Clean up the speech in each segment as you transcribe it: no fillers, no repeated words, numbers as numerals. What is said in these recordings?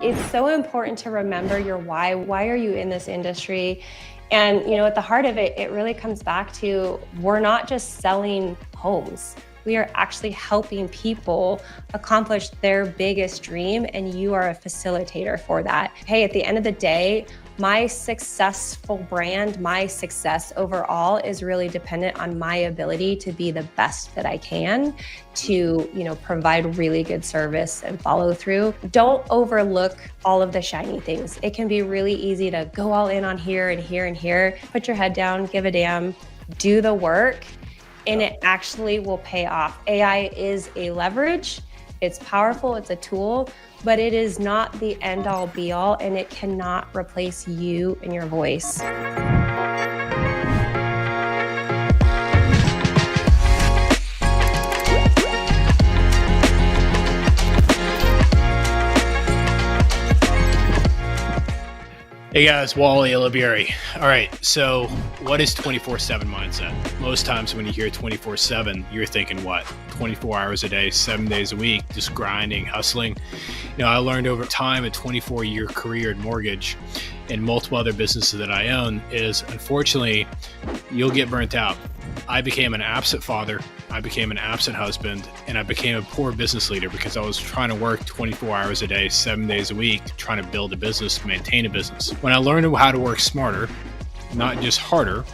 it's so important to remember your why. Why are you in this industry? And, at the heart of it, it really comes back to, we're not just selling homes. We are actually helping people accomplish their biggest dream, and you are a facilitator for that. Hey, at the end of the day, my successful brand, my success overall is really dependent on my ability to be the best that I can to, provide really good service and follow through. Don't overlook all of the shiny things. It can be really easy to go all in on here and here and here. Put your head down, give a damn, do the work, and it actually will pay off. AI is a leverage. It's powerful, it's a tool, but it is not the end all be all, and it cannot replace you and your voice. Hey guys, Wally Elibiary. All right, so what is 24/7 mindset? Most times when you hear 24/7, you're thinking what? 24 hours a day, 7 days a week, just grinding, hustling. I learned over time, a 24-year career in mortgage and multiple other businesses that I own, is unfortunately, you'll get burnt out. I became an absent father, I became an absent husband, and I became a poor business leader because I was trying to work 24 hours a day, 7 days a week, trying to build a business, maintain a business. When I learned how to work smarter, not just harder,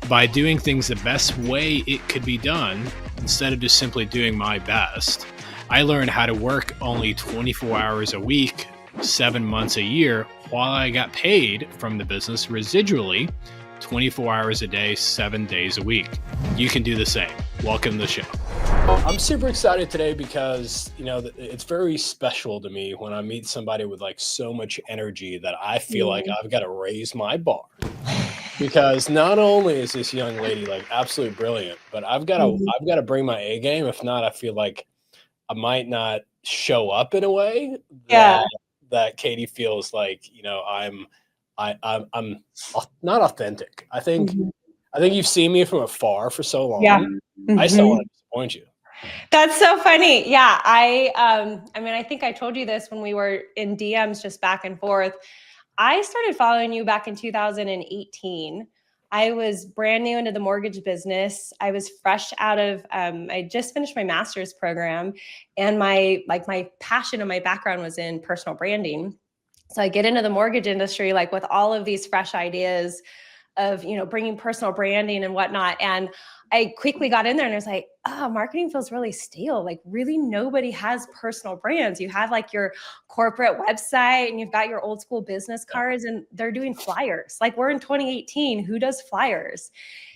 by doing things the best way it could be done, instead of just simply doing my best, I learned how to work only 24 hours a week, 7 months a year, while I got paid from the business residually 24 hours a day, 7 days a week. You can do the same. Welcome to the show. I'm super excited today because, it's very special to me when I meet somebody with so much energy that I feel like I've got to raise my bar. Because not only is this young lady absolutely brilliant, but I've got to bring my A game. If not, I feel like I might not show up in a way that Katie feels like, I'm not authentic. I think you've seen me from afar for so long. Yeah. I still want to disappoint you. That's so funny. Yeah. I think I told you this when we were in DMs just back and forth. I started following you back in 2018. I was brand new into the mortgage business. I was fresh out of, I just finished my master's program, and my passion and my background was in personal branding. So I get into the mortgage industry, with all of these fresh ideas of, bringing personal branding and whatnot. And I quickly got in there and I was like, oh, marketing feels really stale. Really nobody has personal brands. You have your corporate website and you've got your old school business cards, and they're doing flyers. We're in 2018, who does flyers?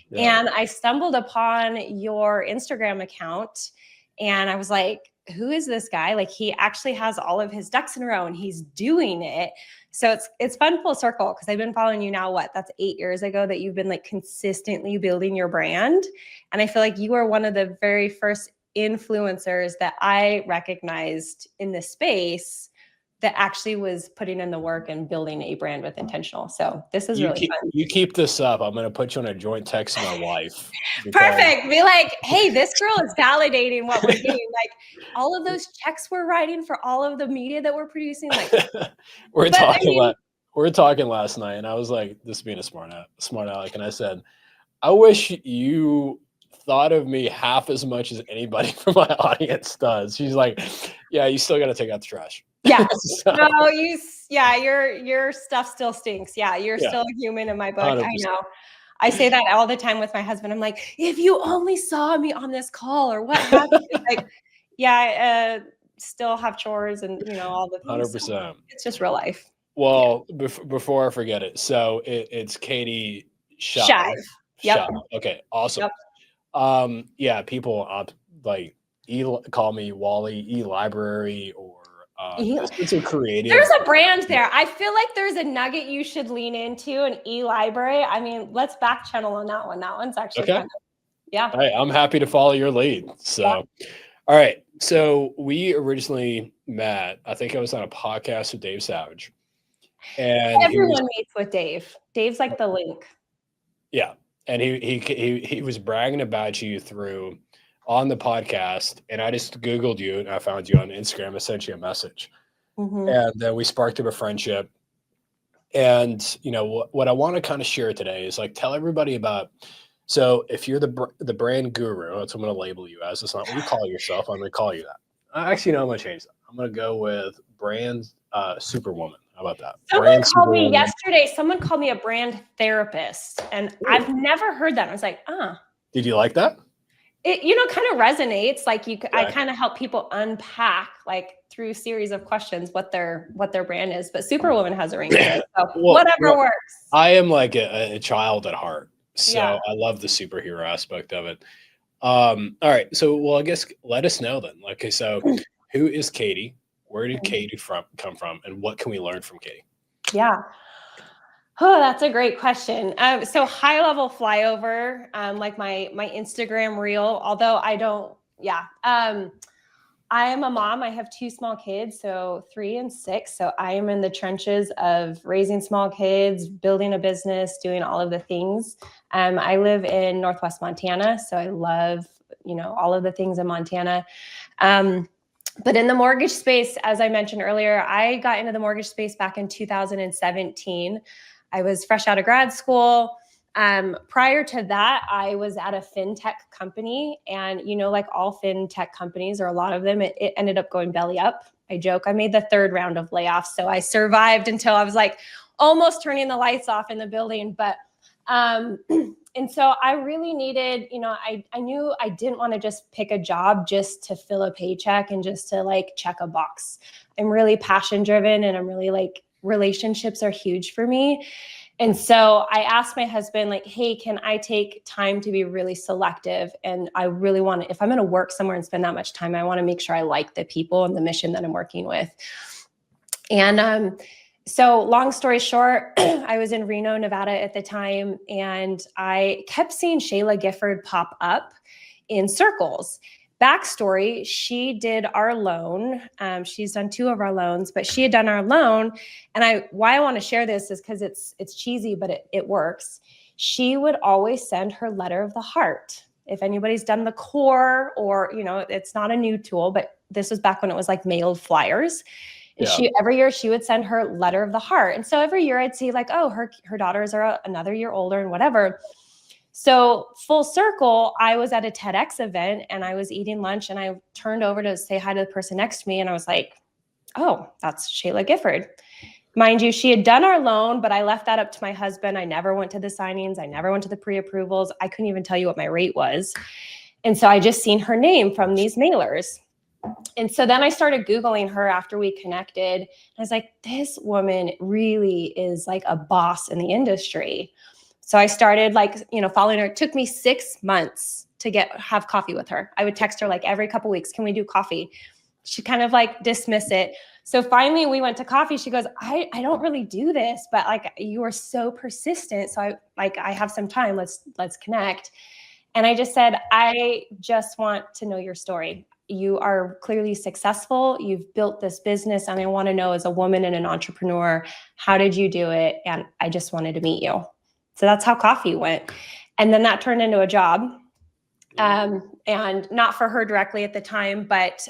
Yeah. And I stumbled upon your Instagram account and I was like, who is this guy? He actually has all of his ducks in a row and he's doing it. So it's fun full circle, because I've been following you now, that's 8 years ago that you've been consistently building your brand. And I feel like you are one of the very first influencers that I recognized in this space that actually was putting in the work and building a brand with intentional. So this is really fun. You keep this up, I'm going to put you on a joint text with my wife. Perfect. Be like, hey, this girl is validating what we're doing. All of those checks we're writing for all of the media that we're producing. We're talking last night, and I was like, this being a smart aleck, and I said, I wish you thought of me half as much as anybody from my audience does. She's like, yeah, you still got to take out the trash. Yeah. No, your stuff still stinks. Yeah. You're still a human in my book. 100%. I know. I say that all the time with my husband. I'm like, if you only saw me on this call or what happened, still have chores and, all the things. 100%. So it's just real life. Well, before I forget it. So it's Katie Shive. Yep. Okay. Awesome. Yep. People call me Wally Elibiary, or it's a creative. There's a brand there. I feel like there's a nugget you should lean into, an Elibiary. Let's back channel on that one. That one's actually okay. Yeah. All right. I'm happy to follow your lead. So, All right. So we originally met, I think I was on a podcast with Dave Savage. And everyone meets with Dave. Dave's the link. Yeah. And he was bragging about you on the podcast, and I just Googled you and I found you on Instagram. I sent you a message, And then we sparked up a friendship. And, you know, what I want to kind of share today is like, tell everybody about, so if you're the brand guru, that's what I'm going to label you as. It's not what you call yourself. I'm going to call you that. Actually, no, I'm going to change that. I'm going to go with brand Superwoman. How about that? Someone called me yesterday. Someone called me a brand therapist, and I've never heard that. I was like, Did you like that? It, you know, kind of resonates. Like I kind of help people unpack, like through a series of questions, what their brand is. But Superwoman has a ring to it, so whatever works. I am like a child at heart, so I love the superhero aspect of it. All right, so well, I guess let us know then. Okay, so who is Katie? Where did Katie come from, and what can we learn from Katie? Yeah. Oh, that's a great question. So high level flyover, like my Instagram reel, although I don't, I am a mom. I have 2 small kids, so 3 and 6. So I am in the trenches of raising small kids, building a business, doing all of the things. I live in Northwest Montana, so I love, you know, all of the things in Montana. But in the mortgage space, as I mentioned earlier, I got into the mortgage space back in 2017. I was fresh out of grad school. Prior to that, I was at a fintech company, and, you know, like all fintech companies, or a lot of them, it ended up going belly up. I joke, I made the 3rd round of layoffs. So I survived until I was like almost turning the lights off in the building. But, and so I really needed, you know, I knew I didn't want to just pick a job just to fill a paycheck and just to like check a box. I'm really passion driven, and I'm really like, relationships are huge for me. And so I asked my husband, like, hey, can I take time to be really selective? And I really want to, if I'm going to work somewhere and spend that much time, I want to make sure I like the people and the mission that I'm working with. And so long story short, I was in Reno, Nevada at the time, and I kept seeing Shayla Gifford pop up in circles. Backstory, she did our loan. She's done 2 of our loans, but she had done our loan. And why I want to share this is because it's cheesy, but it works. She would always send her letter of the heart. If anybody's done the core, or, you know, it's not a new tool, but this was back when it was like mailed flyers. And every year she would send her letter of the heart. And so every year I'd see like, oh, her daughters are another year older and whatever. So full circle, I was at a TEDx event and I was eating lunch, and I turned over to say hi to the person next to me. And I was like, oh, that's Shayla Gifford. Mind you, she had done our loan, but I left that up to my husband. I never went to the signings. I never went to the pre-approvals. I couldn't even tell you what my rate was. And so I just seen her name from these mailers. And so then I started Googling her after we connected. I was like, this woman really is like a boss in the industry. So I started like, you know, following her. It took me 6 months to have coffee with her. I would text her like every couple of weeks, can we do coffee? She'd kind of like dismiss it. So finally we went to coffee. She goes, I don't really do this, but like, you are so persistent. So I have some time, let's connect. And I just said, I just want to know your story. You are clearly successful. You've built this business, and I want to know, as a woman and an entrepreneur, how did you do it? And I just wanted to meet you. So that's how coffee went. And then that turned into a job. And not for her directly at the time, but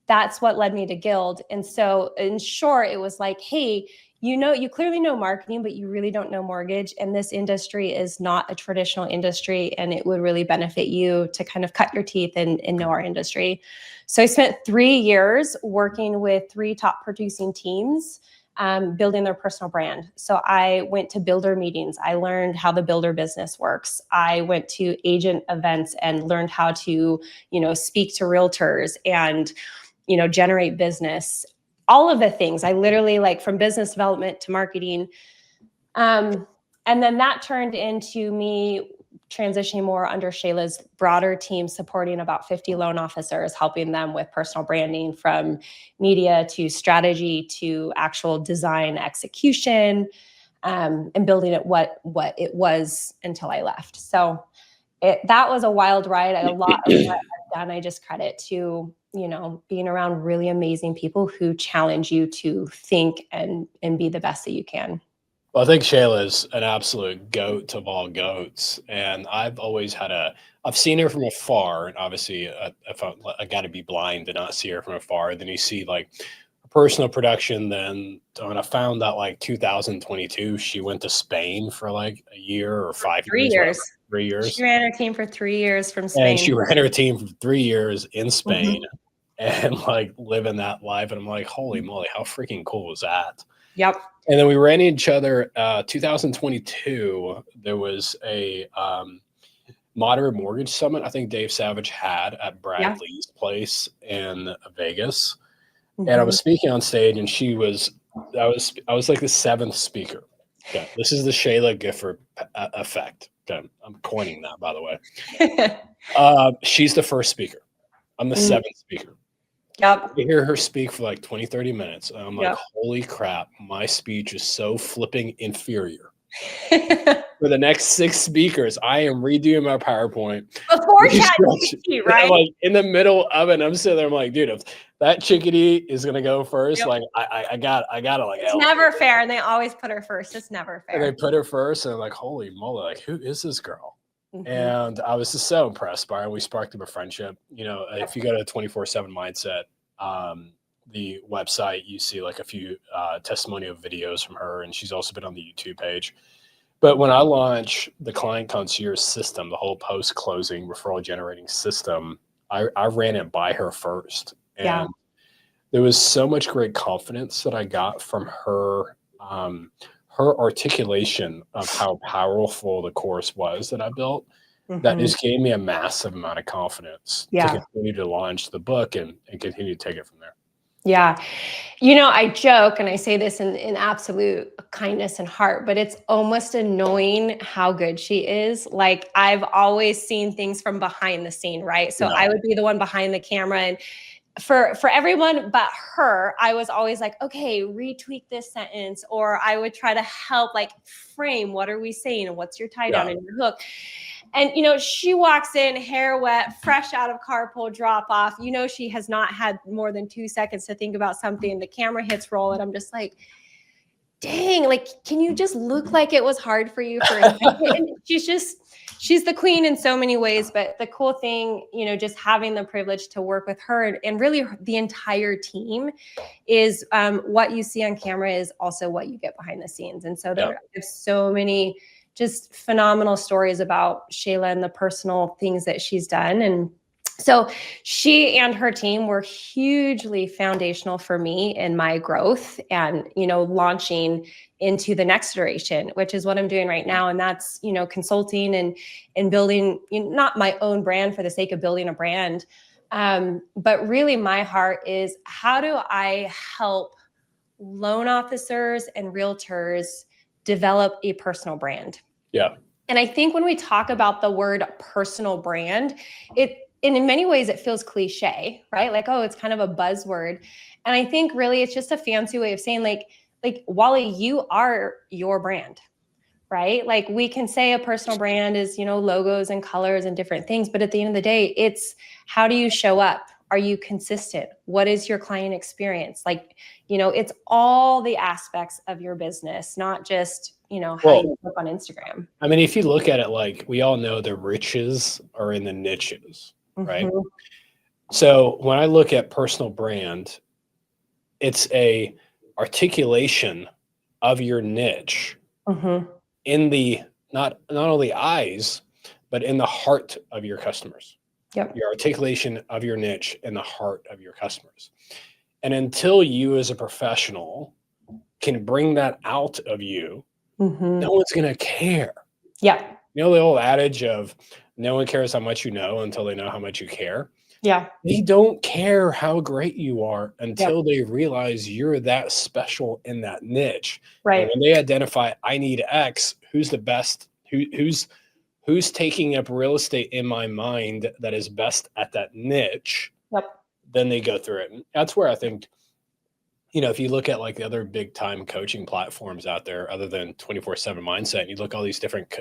that's what led me to Guild. And so in short, it was like, hey, you clearly know marketing, but you really don't know mortgage. And this industry is not a traditional industry, and it would really benefit you to kind of cut your teeth and know our industry. So I spent 3 years working with 3 top producing teams, building their personal brand. So I went to builder meetings. I learned how the builder business works. I went to agent events and learned how to, you know, speak to realtors and, you know, generate business, all of the things. I literally, like, from business development to marketing. And then that turned into me transitioning more under Shayla's broader team, supporting about 50 loan officers, helping them with personal branding, from media to strategy to actual design execution, and building it what it was until I left. So that was a wild ride. A lot of what I've done, I just credit to, you know, being around really amazing people who challenge you to think and be the best that you can. Well, I think Shayla is an absolute goat of all goats. And I've always I've seen her from afar. And obviously, I got to be blind to not see her from afar. Then you see like personal production. Then when I found out like 2022, she went to Spain for like a year or 5 years, 3 years. 3 years. She ran her team for 3 years from Spain. And she ran her team for 3 years in Spain and like living that life. And I'm like, holy moly, how freaking cool was that? Yep. And then we ran into each other 2022. There was a moderate mortgage summit I think Dave Savage had at Brad Lee's place in Vegas. And I was speaking on stage, and I was like the seventh speaker. Okay. This is the Shayla Gifford effect. Okay. I'm coining that, by the way. She's the first speaker. I'm the seventh speaker. Yep. I hear her speak for like 20, 30 minutes. And I'm like, holy crap, my speech is so flipping inferior. For the next 6 speakers, I am redoing my PowerPoint. Before ChatGPT, right? I'm like in the middle of it. I'm sitting there, I'm like, dude, if that chickadee is gonna go first, like I got like it's never fair. And they always put her first. It's never fair. And they put her first, and I'm like, holy moly, like who is this girl? And I was just so impressed by her. We sparked up a friendship. You know, if you go to 24/7 Mindset, the website, you see like a few testimonial videos from her, and she's also been on the YouTube page. But when I launched the client concierge system, the whole post-closing referral generating system, I ran it by her first. And there was so much great confidence that I got from her, her articulation of how powerful the course was that I built. That just gave me a massive amount of confidence to continue to launch the book and continue to take it from there. Yeah. You know, I joke and I say this in absolute kindness and heart, but it's almost annoying how good she is. Like I've always seen things from behind the scene, right? So I would be the one behind the camera, and for everyone but her, I was always like, okay, retweak this sentence, or I would try to help like frame, what are we saying and what's your tie down and your hook. And, you know, she walks in, hair wet, fresh out of carpool drop off. You know, she has not had more than 2 seconds to think about something. The camera hits roll, and I'm just like, dang, like, can you just look like it was hard for you for a second? And she's the queen in so many ways. But the cool thing, you know, just having the privilege to work with her and really the entire team is what you see on camera is also what you get behind the scenes. And so there's so many just phenomenal stories about Shayla and the personal things that she's done. And so she and her team were hugely foundational for me in my growth and, you know, launching into the next iteration, which is what I'm doing right now. And that's, you know, consulting and building, you know, not my own brand for the sake of building a brand. But really my heart is, how do I help loan officers and realtors develop a personal brand? Yeah. And I think when we talk about the word personal brand, and in many ways it feels cliche, right? Like, oh, it's kind of a buzzword. And I think really it's just a fancy way of saying like Wally, you are your brand, right? Like we can say a personal brand is, you know, logos and colors and different things, but at the end of the day, it's how do you show up? Are you consistent? What is your client experience? Like, you know, it's all the aspects of your business, not just, you know, how you look on Instagram. I mean, if you look at it, like we all know the riches are in the niches, right? So when I look at personal brand, it's a articulation of your niche in the, not only eyes, but in the heart of your customers. Your articulation of your niche in the heart of your customers. And until you as a professional can bring that out of you, no one's going to care. You know, the old adage of no one cares how much you know until they know how much you care. They don't care how great you are until they realize you're that special in that niche. And when they identify, I need X, who's the best, who's taking up real estate in my mind that is best at that niche, then they go through it. And that's where I think, you know, if you look at like the other big time coaching platforms out there, other than 24/7 Mindset, and you look at all these different,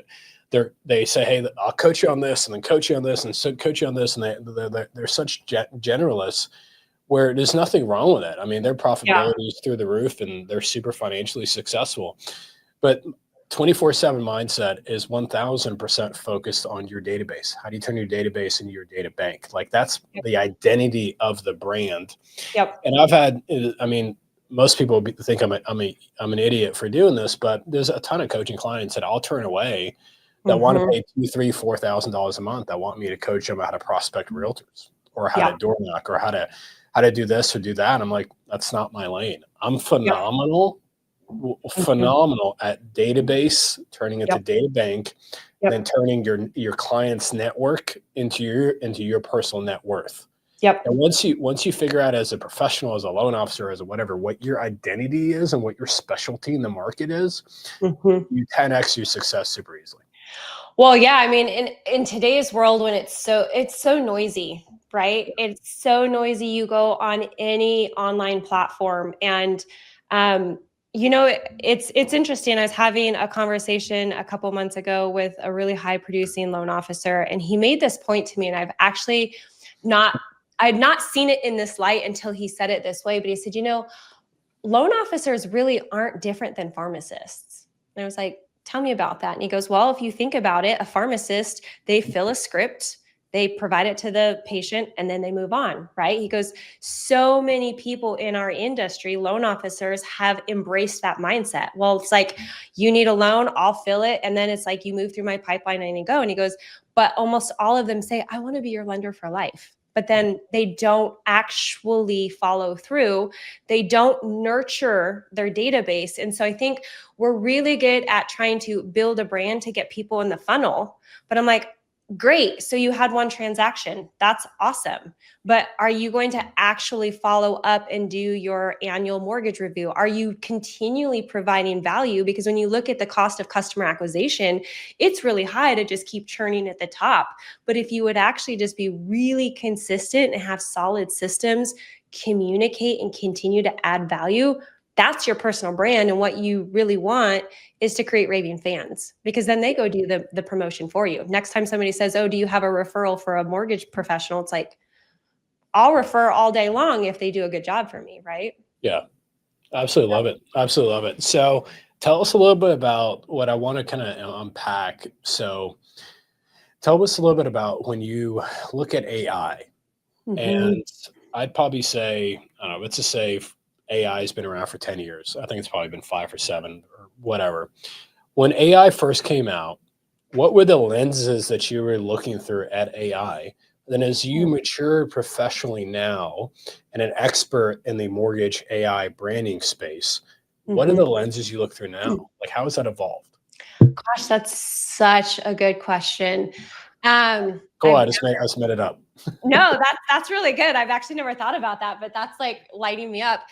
they say, hey, I'll coach you on this and then coach you on this and so coach you on this. And they're such generalists where there's nothing wrong with it. I mean, their profitability is through the roof and they're super financially successful. But 24/7 mindset is 1000% focused on your database. How do you turn your database into your data bank? Like that's Yep. the identity of the brand. Yep. And I've had, I mean, most people think I'm an idiot for doing this, but there's a ton of coaching clients that I'll turn away that want to pay $2,000, $3,000, $4,000 a month that want me to coach them how to prospect realtors or how to door knock or how to do this or do that. And I'm like, that's not my lane. I'm phenomenal at database, turning it to data bank, then turning your client's network into your personal net worth. Yep. And once you figure out as a professional, as a loan officer, as a whatever, what your identity is and what your specialty in the market is, you 10x your success super easily. Well, yeah, I mean, in today's world when it's so noisy, right? It's so noisy. You go on any online platform and it's interesting. I was having a conversation a couple months ago with a really high producing loan officer, and he made this point to me, and I'd not seen it in this light until he said it this way, but he said, loan officers really aren't different than pharmacists. And I was like, tell me about that. And he goes, well, if you think about it, a pharmacist, they fill a script, they provide it to the patient, and then they move on, right? He goes, so many people in our industry, loan officers, have embraced that mindset. Well, it's like, you need a loan, I'll fill it. And then it's like, you move through my pipeline and you go. And he goes, but almost all of them say, I want to be your lender for life. But then they don't actually follow through. They don't nurture their database. And so I think we're really good at trying to build a brand to get people in the funnel. But I'm like, great. So you had one transaction. That's awesome. But are you going to actually follow up and do your annual mortgage review? Are you continually providing value? Because when you look at the cost of customer acquisition, it's really high to just keep churning at the top. But if you would actually just be really consistent and have solid systems, communicate and continue to add value, that's your personal brand. And what you really want is to create raving fans, because then they go do the promotion for you. Next time somebody says, oh, do you have a referral for a mortgage professional? It's like, I'll refer all day long if they do a good job for me, right? Yeah, absolutely love it. Absolutely love it. So tell us a little bit about what I want to kind of unpack. So tell us a little bit about when you look at AI, and I'd probably say, I don't know, let's just say AI has been around for 10 years. I think it's probably been 5 or 7 or whatever. When AI first came out, what were the lenses that you were looking through at AI? Then as you mature professionally now and an expert in the mortgage AI branding space, what are the lenses you look through now? Like, how has that evolved? Gosh, that's such a good question. Cool. I just made it up. No, that's really good. I've actually never thought about that, but that's like lighting me up.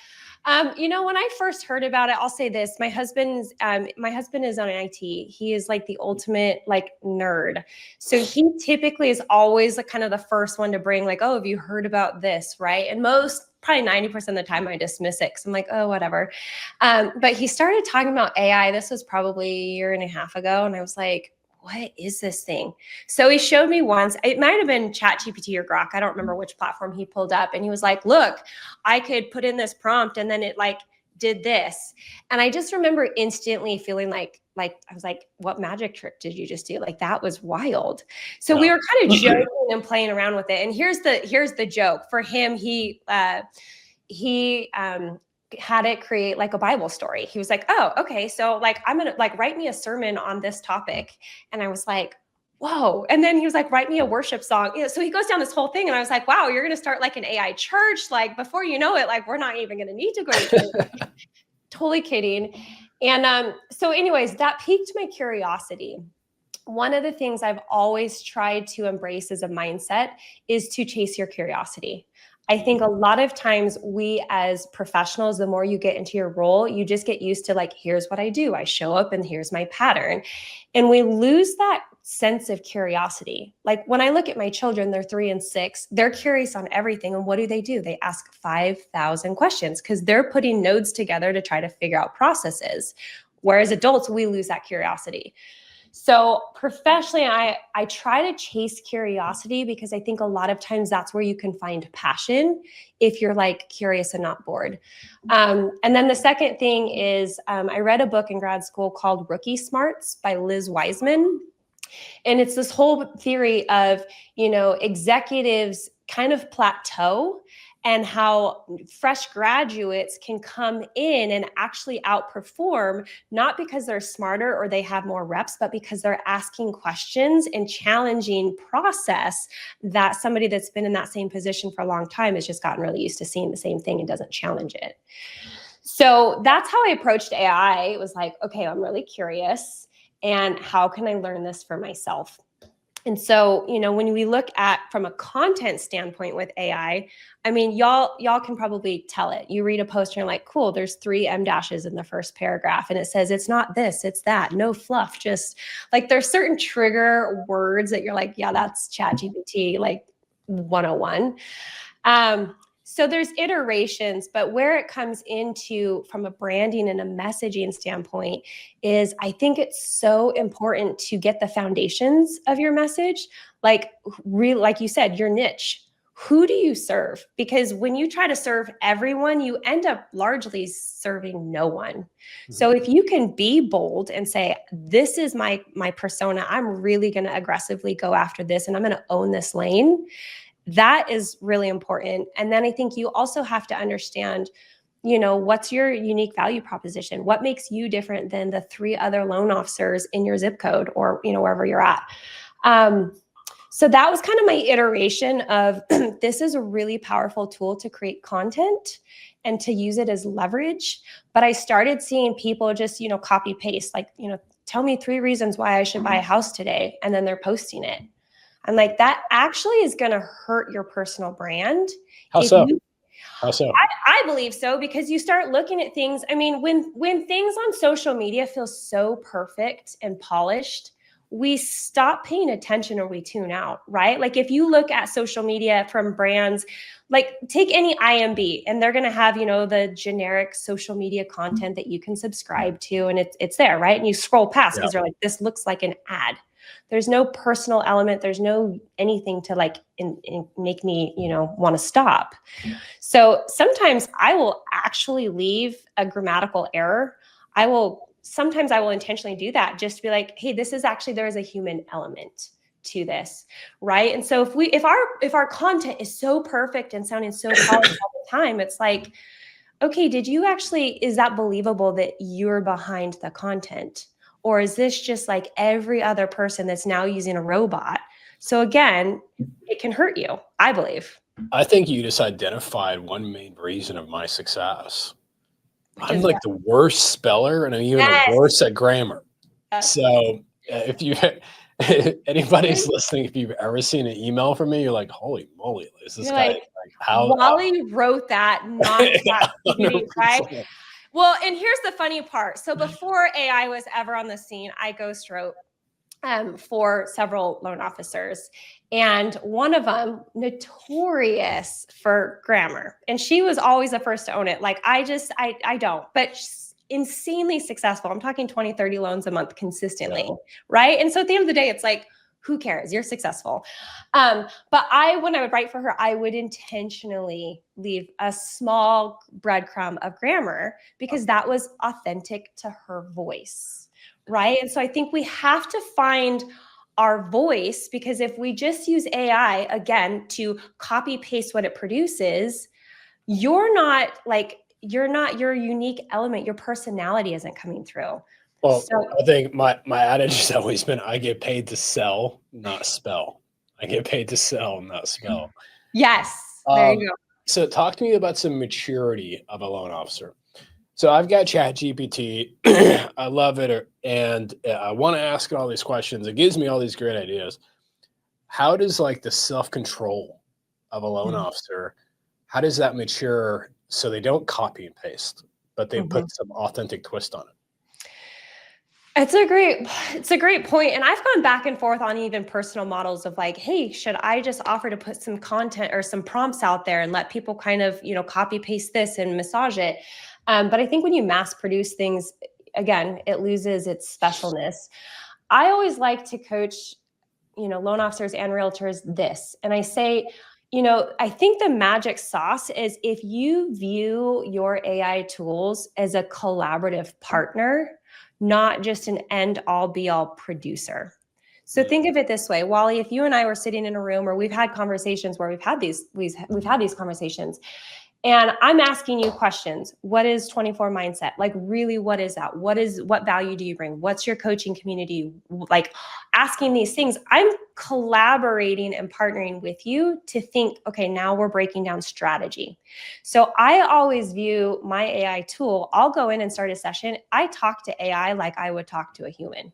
When I first heard about it, I'll say this: my husband is on IT. He is like the ultimate like nerd. So he typically is always like kind of the first one to bring like, oh, have you heard about this? Right. And probably 90% of the time I dismiss it because I'm like, oh, whatever. But he started talking about AI. This was probably a year and a half ago. And I was like, what is this thing? So he showed me once, it might've been ChatGPT or Grok. I don't remember which platform he pulled up. And he was like, look, I could put in this prompt and then it like did this. And I just remember instantly feeling like I was like, what magic trick did you just do? Like, that was wild. So we were kind of joking and playing around with it. And here's the joke for him. He had it create like a Bible story. He was like, oh, okay. So like, I'm going to like write me a sermon on this topic. And I was like, whoa. And then he was like, write me a worship song. So he goes down this whole thing. And I was like, wow, you're going to start like an AI church. Like before you know it, like we're not even going to need to go to church. Totally kidding. And so anyways, that piqued my curiosity. One of the things I've always tried to embrace as a mindset is to chase your curiosity. I think a lot of times we as professionals, the more you get into your role, you just get used to like, here's what I do. I show up and here's my pattern. And we lose that sense of curiosity. Like when I look at my children, they're 3 and 6, they're curious on everything. And what do? They ask 5,000 questions because they're putting nodes together to try to figure out processes. Whereas adults, we lose that curiosity. So professionally, I try to chase curiosity because I think a lot of times that's where you can find passion if you're like curious and not bored. And then the second thing is I read a book in grad school called Rookie Smarts by Liz Wiseman. And it's this whole theory of, executives kind of plateau and how fresh graduates can come in and actually outperform, not because they're smarter or they have more reps, but because they're asking questions and challenging process that somebody that's been in that same position for a long time has just gotten really used to seeing the same thing and doesn't challenge it. So that's how I approached AI. It was like, okay, I'm really curious. And how can I learn this for myself? And so, when we look at from a content standpoint with AI, I mean, y'all can probably tell it. You read a post and you're like, cool, there's 3 M dashes in the first paragraph. And it says, it's not this, it's that, no fluff. Just like there's certain trigger words that you're like, yeah, that's ChatGPT, like 101. So there's iterations, but where it comes into from a branding and a messaging standpoint is I think it's so important to get the foundations of your message, like you said, your niche. Who do you serve? Because when you try to serve everyone, you end up largely serving no one. Mm-hmm. So if you can be bold and say, this is my persona, I'm really going to aggressively go after this and I'm going to own this lane. That is really important. And then I think you also have to understand, what's your unique value proposition? What makes you different than the 3 other loan officers in your zip code or, wherever you're at? So that was kind of my iteration of this is a really powerful tool to create content and to use it as leverage. But I started seeing people just, copy paste, like, tell me 3 reasons why I should buy a house today. And then they're posting it. I'm like, that actually is going to hurt your personal brand. How so? How so? I believe so, because you start looking at things. I mean, when things on social media feel so perfect and polished, we stop paying attention or we tune out, right? Like if you look at social media from brands, like take any IMB and they're going to have, the generic social media content that you can subscribe to and it's there, right? And you scroll past because you're like, this looks like an ad. There's no personal element. There's no anything to like make me, want to stop. So sometimes I will actually leave a grammatical error. Sometimes I will intentionally do that just to be like, hey, this is actually, there is a human element to this, right? And so if our content is so perfect and sounding so polished all the time, it's like, okay, is that believable that you're behind the content? Or is this just like every other person that's now using a robot? So again, it can hurt you, I believe. I think you just identified one main reason of my success. I'm like the worst speller and I'm even the worst at grammar. So if anybody's listening, if you've ever seen an email from me, you're like, holy moly, is this guy like how Wally wrote that, not ChatGPT, right? Well, and here's the funny part. So before AI was ever on the scene, I ghost wrote for several loan officers. And one of them, notorious for grammar. And she was always the first to own it. Like, I don't. But insanely successful. I'm talking 20, 30 loans a month consistently, right? And so at the end of the day, it's like, who cares? You're successful. But when I would write for her, I would intentionally leave a small breadcrumb of grammar because that was authentic to her voice, right? And so I think we have to find our voice, because if we just use AI, again, to copy paste what it produces, you're not your unique element, your personality isn't coming through. Well, so, I think my adage has always been, I get paid to sell, not spell. I get paid to sell, not spell. Yes, there you go. So talk to me about some maturity of a loan officer. So I've got ChatGPT. I love it. And I want to ask all these questions. It gives me all these great ideas. How does like the self-control of a loan officer, how does that mature so they don't copy and paste, but they put some authentic twist on it? It's a great point. And I've gone back and forth on even personal models of like, hey, should I just offer to put some content or some prompts out there and let people kind of, copy paste this and massage it? But I think when you mass produce things, again, it loses its specialness. I always like to coach, loan officers and realtors this. And I say, I think the magic sauce is if you view your AI tools as a collaborative partner, not just an end all be all producer. So think of it this way, Wally, if you and I were sitting in a room, or we've had conversations where we've had these conversations, and I'm asking you questions. What is 24 mindset? Like, really, what is that? What value do you bring? What's your coaching community? Like, asking these things, I'm collaborating and partnering with you to think, okay, now we're breaking down strategy. So I always view my AI tool, I'll go in and start a session. I talk to AI like I would talk to a human.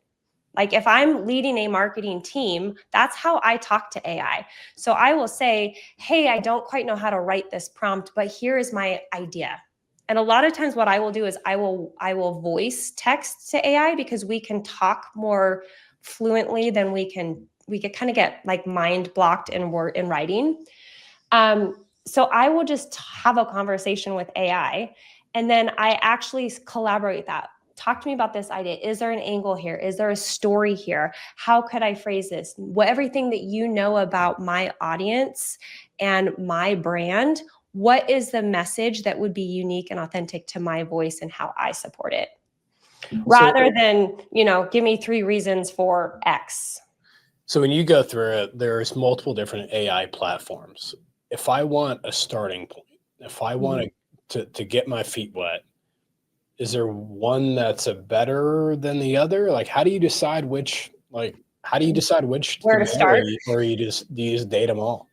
Like if I'm leading a marketing team, that's how I talk to AI. So I will say, hey, I don't quite know how to write this prompt, but here is my idea. And a lot of times what I will do is I will voice text to AI, because we can talk more fluently than we can kind of get like mind blocked in writing. So I will just have a conversation with AI, and then I actually collaborate with that. Talk to me about this idea. Is there an angle here? Is there a story here? How could I phrase this? Everything that you know about my audience and my brand, what is the message that would be unique and authentic to my voice and how I support it? Rather than, give me 3 reasons for X. So when you go through it, there's multiple different AI platforms. If I want a starting point, if I want to get my feet wet, is there one that's a better than the other? Like, how do you decide which, where to start? Or do you just date them all?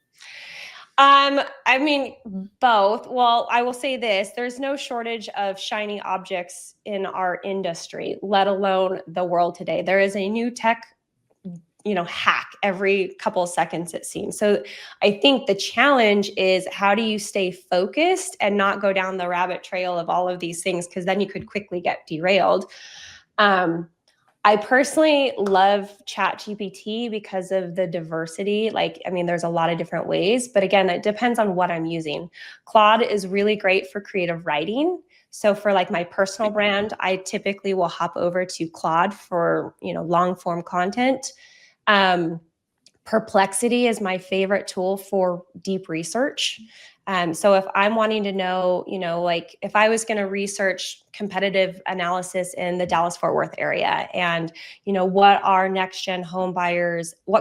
I mean, both. Well, I will say this, there's no shortage of shiny objects in our industry, let alone the world today. There is a new tech hack every couple of seconds, it seems. So I think the challenge is, how do you stay focused and not go down the rabbit trail of all of these things? Because then you could quickly get derailed. I personally love ChatGPT because of the diversity. There's a lot of different ways, but again, it depends on what I'm using. Claude is really great for creative writing. So for like my personal brand, I typically will hop over to Claude for, long form content. Perplexity is my favorite tool for deep research. So if I'm wanting to know, if I was going to research competitive analysis in the Dallas-Fort Worth area, and, what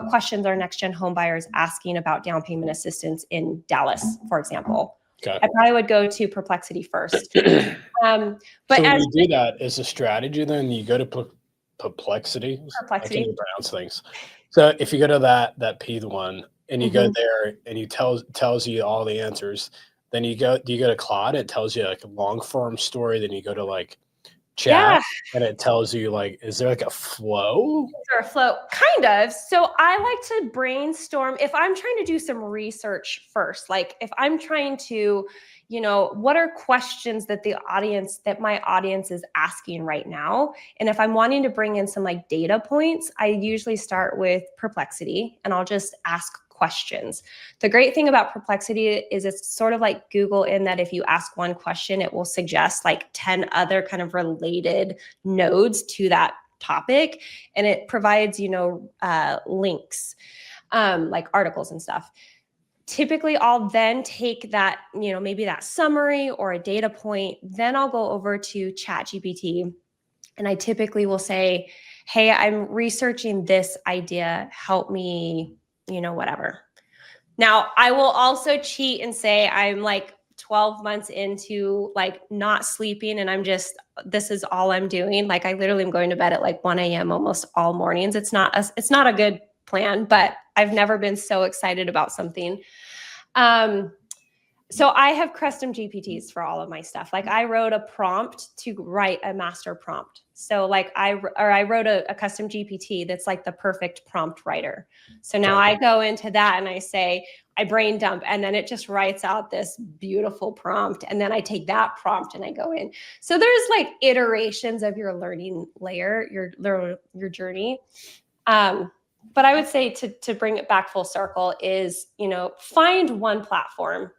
questions are next-gen home buyers asking about down payment assistance in Dallas, for example. Okay. I probably would go to Perplexity first. But so when you do that as a strategy, then you go to Perplexity. I can't even pronounce things. So if you go to that P one and you go there and you tells you all the answers, then do you go to Claude? It tells you like a long form story. Then you go to like chat, and it tells you like, is there like a flow? Is there a flow? Kind of. So I like to brainstorm if I'm trying to do some research first. Like if I'm trying to, what are questions that my audience is asking right now? And if I'm wanting to bring in some like data points, I usually start with Perplexity, and I'll just ask questions. The great thing about Perplexity is it's sort of like Google, in that if you ask one question, it will suggest like 10 other kind of related nodes to that topic. And it provides, links, like articles and stuff. Typically, I'll then take that, maybe that summary or a data point, then I'll go over to ChatGPT, and I typically will say, hey, I'm researching this idea, help me, whatever. Now, I will also cheat and say I'm like 12 months into like not sleeping, and this is all I'm doing. Like I literally am going to bed at like 1 a.m. almost all mornings. It's not a good plan, but I've never been so excited about something. So I have custom GPTs for all of my stuff. Like I wrote a prompt to write a master prompt. So like I wrote a custom GPT that's like the perfect prompt writer. So now I go into that and I say, I brain dump, and then it just writes out this beautiful prompt. And then I take that prompt and I go in. So there's like iterations of your learning layer, your journey. But I would say to bring it back full circle is, find one platform.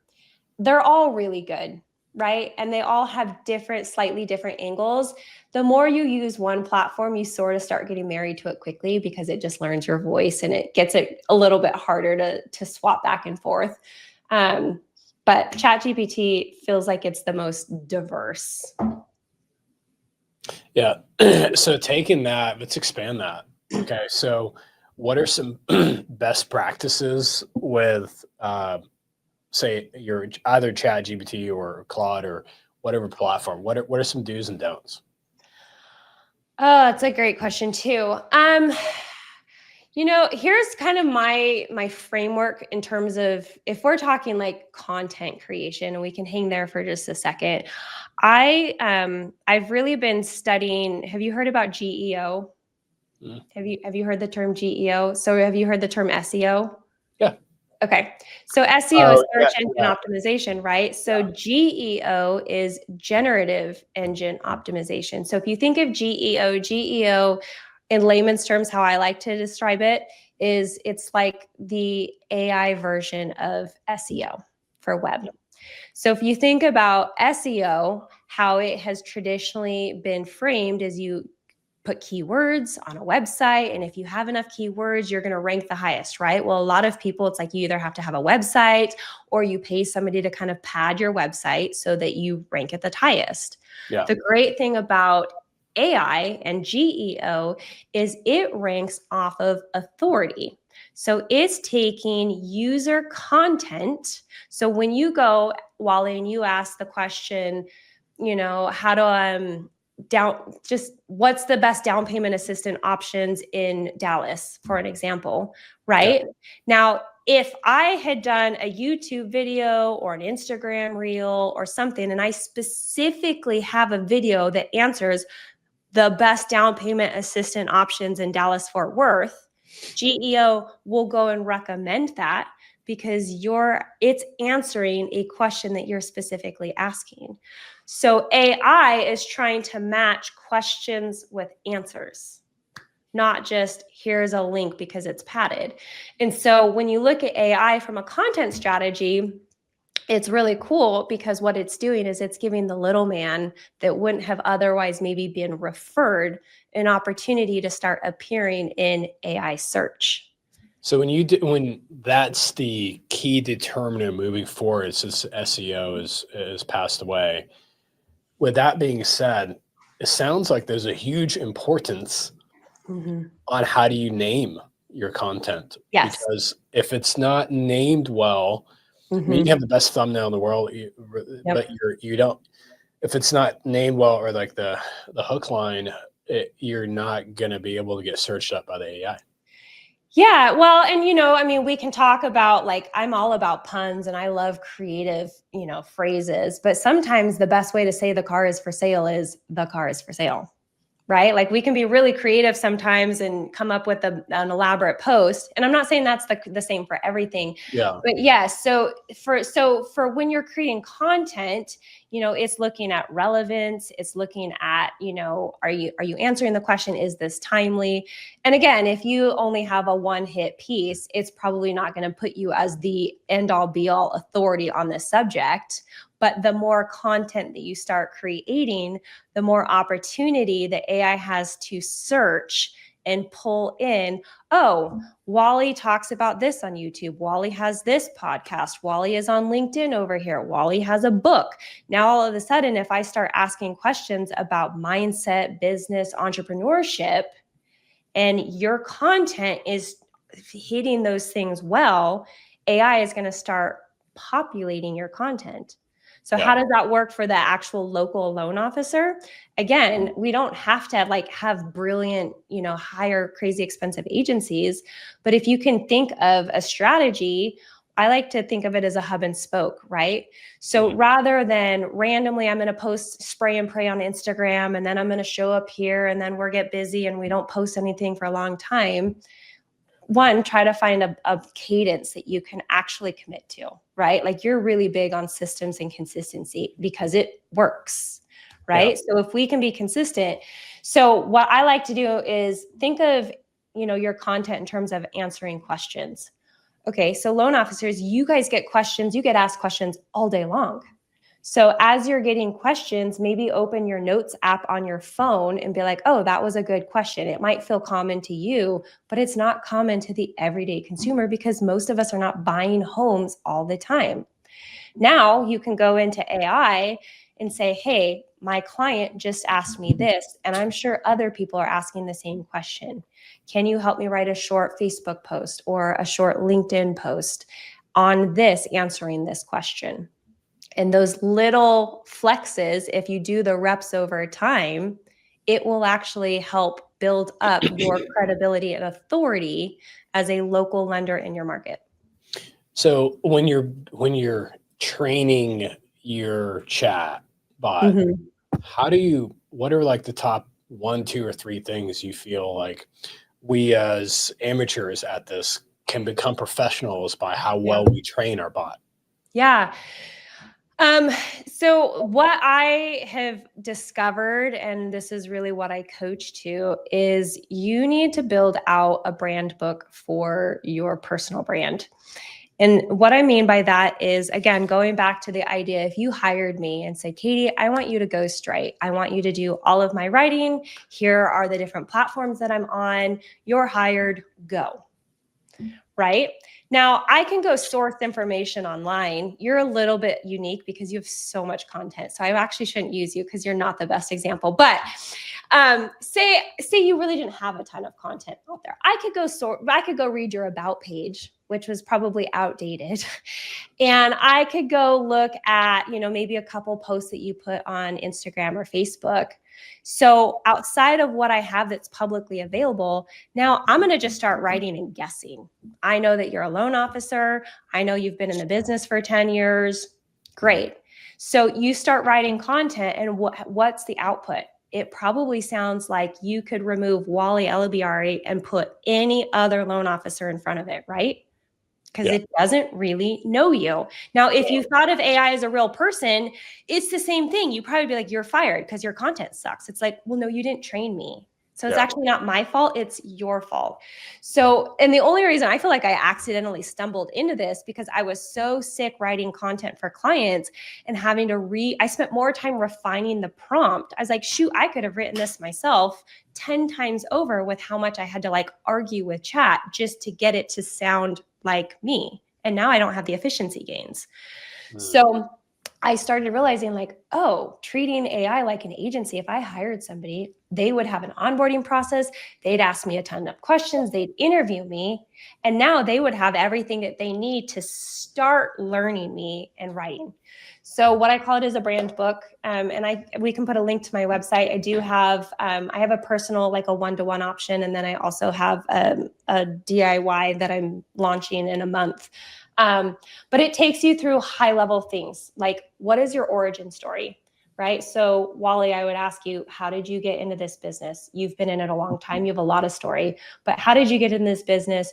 They're all really good. right? And they all have slightly different angles. The more you use one platform, you sort of start getting married to it quickly because it just learns your voice and it gets it a little bit harder to swap back and forth. But ChatGPT feels like it's the most diverse. Yeah. So taking that, let's expand that. Okay. So what are some best practices with, say, your either ChatGPT or Claude or whatever platform? What are some do's and don'ts? Oh, it's a great question too. Here's kind of my framework in terms of if we're talking like content creation, and we can hang there for just a second. I've really been studying. Have you heard about GEO? Mm. Have you heard the term GEO? So have you heard the term SEO? Yeah. Okay. So SEO is search engine optimization, right? So GEO is generative engine optimization. So if you think of GEO in layman's terms, how I like to describe it is it's like the AI version of SEO for web. So if you think about SEO, how it has traditionally been framed as you put keywords on a website, and if you have enough keywords, you're going to rank the highest, right? Well, a lot of people, it's like you either have to have a website or you pay somebody to kind of pad your website so that you rank at the highest. Yeah. The great thing about AI and GEO is it ranks off of authority. So it's taking user content. So when you go, Wally, and you ask the question, how do what's the best down payment assistant options in Dallas, for an example, right? Yeah. Now, if I had done a YouTube video or an Instagram reel or something, and I specifically have a video that answers the best down payment assistant options in Dallas Fort Worth, GEO will go and recommend that because it's answering a question that you're specifically asking. So AI is trying to match questions with answers, not just here's a link because it's padded. And so when you look at AI from a content strategy, it's really cool because what it's doing is it's giving the little man that wouldn't have otherwise maybe been referred an opportunity to start appearing in AI search. So when that's the key determinant moving forward, since SEO is passed away. With that being said, it sounds like there's a huge importance on how do you name your content. Yes. Because if it's not named well, I mean, you have the best thumbnail in the world, but you don't. If it's not named well or like the hook line, you're not going to be able to get searched up by the AI. Yeah, well, and we can talk about, like, I'm all about puns and I love creative, phrases, but sometimes the best way to say the car is for sale is the car is for sale, right? Like, we can be really creative sometimes and come up with an elaborate post. And I'm not saying that's the same for everything. Yeah. But yes, so for when you're creating content, it's looking at relevance. It's looking at, are you answering the question? Is this timely? And again, if you only have a one-hit piece, it's probably not going to put you as the end-all be-all authority on this subject. But the more content that you start creating, the more opportunity the AI has to search and pull in. Oh, Wally talks about this on YouTube. Wally has this podcast. Wally is on LinkedIn over here. Wally has a book. Now, all of a sudden, if I start asking questions about mindset, business, entrepreneurship, and your content is hitting those things well, AI is going to start populating your content. So how does that work for the actual local loan officer? Again, we don't have to have brilliant, hire crazy expensive agencies. But if you can think of a strategy, I like to think of it as a hub and spoke, right? So rather than randomly, I'm going to post spray and pray on Instagram, and then I'm going to show up here, and then we'll get busy and we don't post anything for a long time. One, try to find a cadence that you can actually commit to, right? Like, you're really big on systems and consistency because it works, right? Yeah. So if we can be consistent. So what I like to do is think of, your content in terms of answering questions. Okay, so loan officers, you guys get questions, you get asked questions all day long. So as you're getting questions, maybe open your notes app on your phone and be like, oh, that was a good question. It might feel common to you, but it's not common to the everyday consumer because most of us are not buying homes all the time. Now you can go into AI and say, hey, my client just asked me this, and I'm sure other people are asking the same question. Can you help me write a short Facebook post or a short LinkedIn post on this, answering this question? And those little flexes, if you do the reps over time, it will actually help build up your credibility and authority as a local lender in your market. So when you're training your chat bot, what are like the top 1, 2, or 3 things you feel like we as amateurs at this can become professionals by how well we train our bot? Yeah. So what I have discovered, and this is really what I coach to, is you need to build out a brand book for your personal brand. And what I mean by that is, again, going back to the idea, if you hired me and said, Katie, I want you to ghostwrite. I want you to do all of my writing. Here are the different platforms that I'm on. You're hired, go. Right? Now, I can go source information online. You're a little bit unique because you have so much content. So I actually shouldn't use you because you're not the best example. But say you really didn't have a ton of content out there. I could go read your about page, which was probably outdated. And I could go look at, maybe a couple posts that you put on Instagram or Facebook. So outside of what I have that's publicly available, now I'm going to just start writing and guessing. I know that you're a loan officer. I know you've been in the business for 10 years. Great. So you start writing content, and what's the output? It probably sounds like you could remove Wally Elibiary and put any other loan officer in front of it, right? Because it doesn't really know you. Now, if you thought of AI as a real person, it's the same thing. You'd probably be like, you're fired because your content sucks. It's like, well, no, you didn't train me. So it's actually not my fault. It's your fault. So, and the only reason I feel like I accidentally stumbled into this because I was so sick writing content for clients and having to I spent more time refining the prompt. I was like, shoot, I could have written this myself 10 times over with how much I had to argue with chat just to get it to sound like me. And now I don't have the efficiency gains. So I started realizing treating AI like an agency. If I hired somebody, they would have an onboarding process. They'd ask me a ton of questions. They'd interview me. And now they would have everything that they need to start learning me and writing. So what I call it is a brand book. And we can put a link to my website. I do have, I have a personal, a one-to-one option. And then I also have a DIY that I'm launching in a month. But it takes you through high-level things, like what is your origin story, right? So Wally, I would ask you, how did you get into this business? You've been in it a long time. You have a lot of story, but how did you get in this business?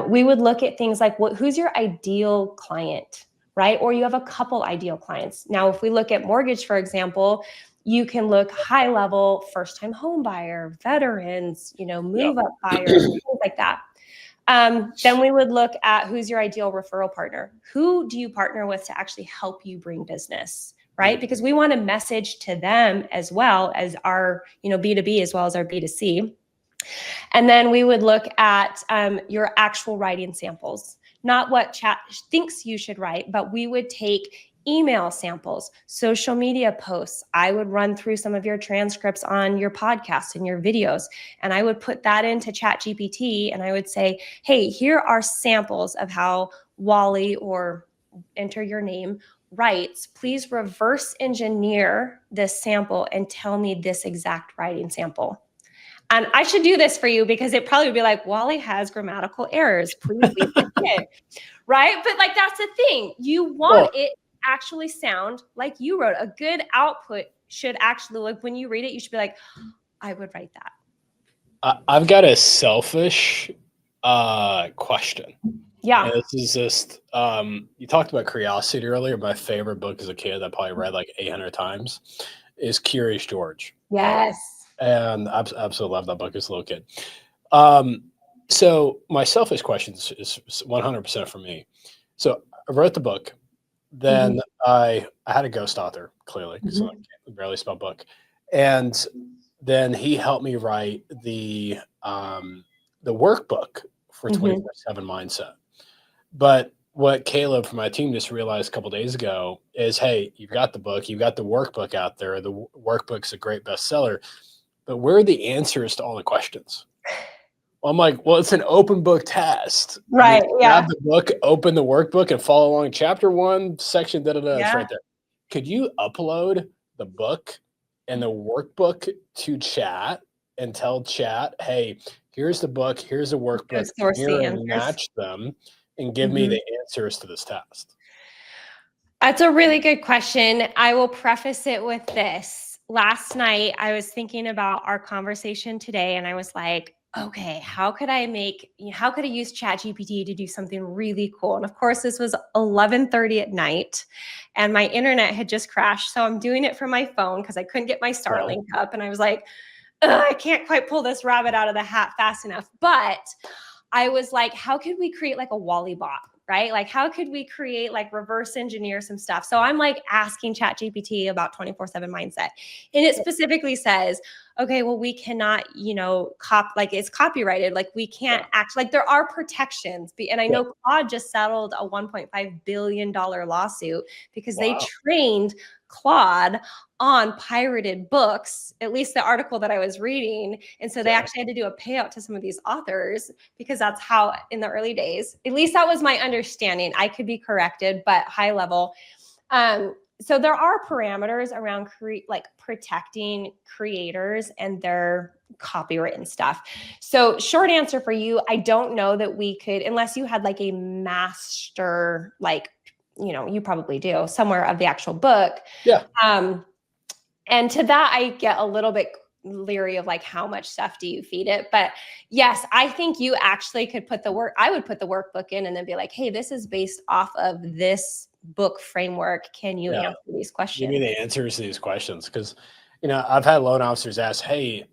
We would look at things like who's your ideal client, right? Or you have a couple ideal clients. Now, if we look at mortgage, for example, you can look high level, first-time home buyer, veterans, move-up buyers, things like that. Then we would look at who's your ideal referral partner. Who do you partner with to actually help you bring business, right? Because we want to message to them as well as our, B2B as well as our B2C. And then we would look at your actual writing samples, not what chat thinks you should write, but we would take email samples, social media posts. I would run through some of your transcripts on your podcast and your videos, and I would put that into ChatGPT, and I would say, hey, here are samples of how Wally, or enter your name, writes. Please reverse engineer this sample and tell me this exact writing sample. And I should do this for you because it probably would be like, Wally has grammatical errors. Please leave it in. Right? But that's the thing. You want it actually sound like you wrote. A good output should actually, when you read it, you should be like, I would write that. I've got a selfish question. Yeah. And this is just, you talked about curiosity earlier. My favorite book as a kid, I probably read 800 times, is Curious George. Yes. And I absolutely love that book as a little kid. So my selfish question is 100% for me. So I wrote the book. then I had a ghost author, clearly, because I can barely spell book. And then he helped me write the workbook for 24/7 mindset. But what Caleb from my team just realized a couple days ago is, hey, you've got the book, you've got the workbook out there. The workbook's a great bestseller, but where are the answers to all the questions? I'm like, well, it's an open book test. Right. Grab the book, open the workbook, and follow along. Chapter 1, section da-da-da. It's right there. Could you upload the book and the workbook to chat and tell chat, hey, here's the book, here's the workbook, match them and give me the answers to this test? That's a really good question. I will preface it with this. Last night, I was thinking about our conversation today, and I was like, okay, how could I use ChatGPT to do something really cool? And of course, this was 11:30 at night, and my internet had just crashed. So I'm doing it from my phone because I couldn't get my Starlink up. And I was like, I can't quite pull this rabbit out of the hat fast enough. But I was like, how could we create like a Wally bot? Right? Like, how could we create, like, reverse engineer some stuff? So I'm like asking ChatGPT about 24/7 mindset. And it specifically says, okay, well, we cannot, like, it's copyrighted. Like, we can't like, there are protections. And I know Claude just settled a $1.5 billion lawsuit because they trained Claude on pirated books, at least the article that I was reading. And so they actually had to do a payout to some of these authors because that's how, in the early days, at least that was my understanding. I could be corrected, but high level. So there are parameters around protecting creators and their copywritten stuff. So short answer for you, I don't know that we could, unless you had like a master, like, you probably do, somewhere of the actual book. Yeah. And to that, I get a little bit leery of like, how much stuff do you feed it? But yes, I think you actually could I would put the workbook in and then be like, hey, this is based off of this book framework. Can you answer these questions? Give me the answers to these questions. Because, I've had loan officers ask, hey,